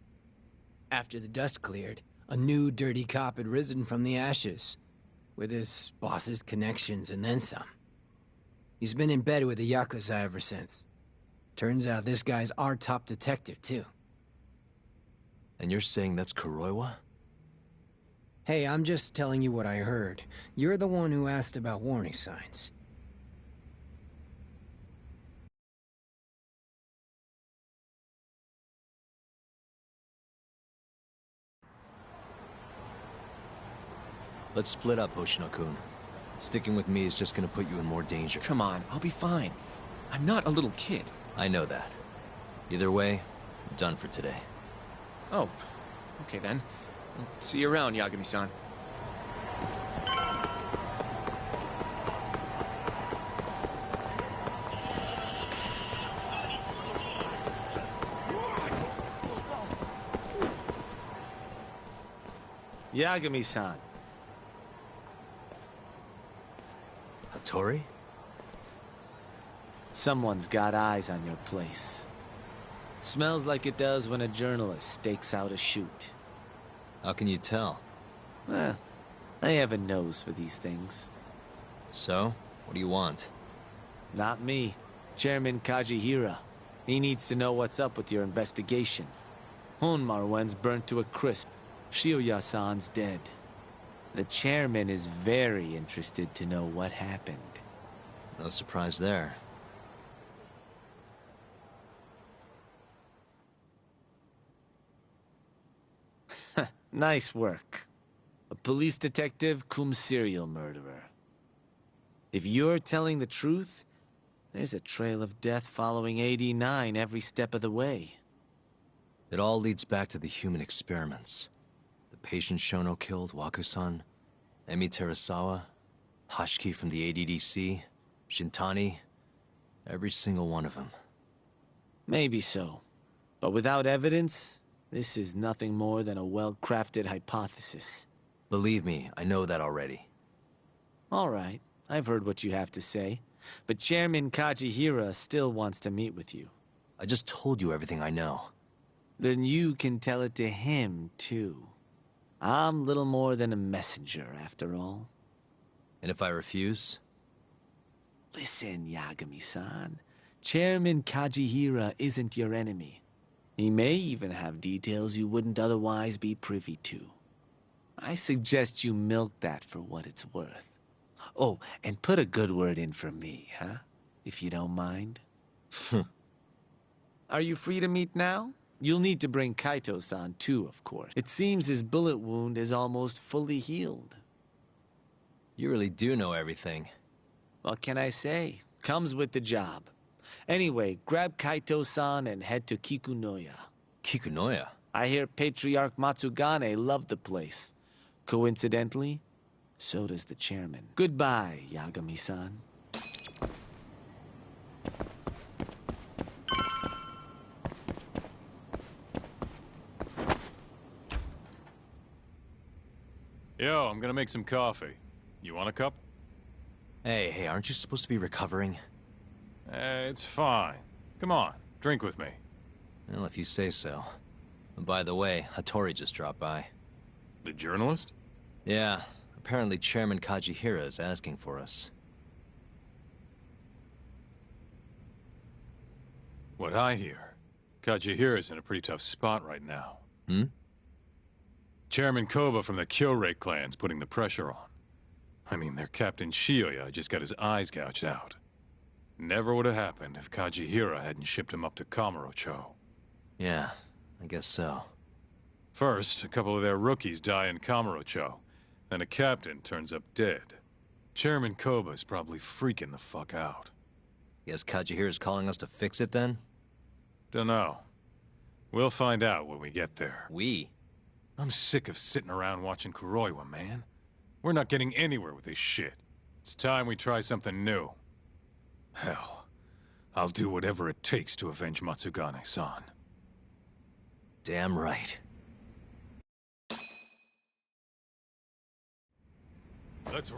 After the dust cleared, a new dirty cop had risen from the ashes, with his boss's connections and then some. He's been in bed with the Yakuza ever since. Turns out this guy's our top detective, too. And you're saying that's Kuroiwa? Hey, I'm just telling you what I heard. You're the one who asked about warning signs. Let's split up, Hoshino-kun. Sticking with me is just gonna put you in more danger. Come on, I'll be fine. I'm not a little kid. I know that. Either way, I'm done for today. Oh, okay then. I'll see you around, Yagami-san. Yagami-san. Hattori? Someone's got eyes on your place. Smells like it does when a journalist stakes out a shoot. How can you tell? I have a nose for these things. So? What do you want? Not me. Chairman Kajihira. He needs to know what's up with your investigation. Honmaruen's burnt to a crisp. Shioya-san's dead. The chairman is very interested to know what happened. No surprise there. Nice work. A police detective cum serial murderer. If you're telling the truth, there's a trail of death following AD9 every step of the way. It all leads back to the human experiments. The patient Shono killed, Wakusan, Emi Terasawa, Hashiki from the ADDC, Shintani, every single one of them. Maybe so. But without evidence, this is nothing more than a well-crafted hypothesis. Believe me, I know that already. All right, I've heard what you have to say. But Chairman Kajihira still wants to meet with you. I just told you everything I know. Then you can tell it to him, too. I'm little more than a messenger, after all. And if I refuse? Listen, Yagami-san. Chairman Kajihira isn't your enemy. He may even have details you wouldn't otherwise be privy to. I suggest you milk that for what it's worth. Oh, and put a good word in for me, huh? If you don't mind. Are you free to meet now? You'll need to bring Kaito-san too, of course. It seems his bullet wound is almost fully healed. You really do know everything. What can I say? Comes with the job. Anyway, grab Kaito-san and head to Kikunoya. Kikunoya? I hear Patriarch Matsugane loved the place. Coincidentally, so does the chairman. Goodbye, Yagami-san. Yo, I'm gonna make some coffee. You want a cup? Hey, aren't you supposed to be recovering? It's fine. Come on, drink with me. Well, if you say so. By the way, Hattori just dropped by. The journalist? Yeah, apparently Chairman Kajihira is asking for us. What I hear, Kajihira's in a pretty tough spot right now. Hmm? Chairman Koba from the Kyorei clan's putting the pressure on. I mean, their Captain Shioya just got his eyes gouged out. Never would have happened if Kajihira hadn't shipped him up to Kamurocho. Yeah, I guess so. First, a couple of their rookies die in Kamurocho. Then a captain turns up dead. Chairman Koba's probably freaking the fuck out. Guess Kajihira's calling us to fix it then? Dunno. We'll find out when we get there. We? I'm sick of sitting around watching Kuroiwa, man. We're not getting anywhere with this shit. It's time we try something new. Hell, I'll do whatever it takes to avenge Matsugane-san. Damn right. Let's...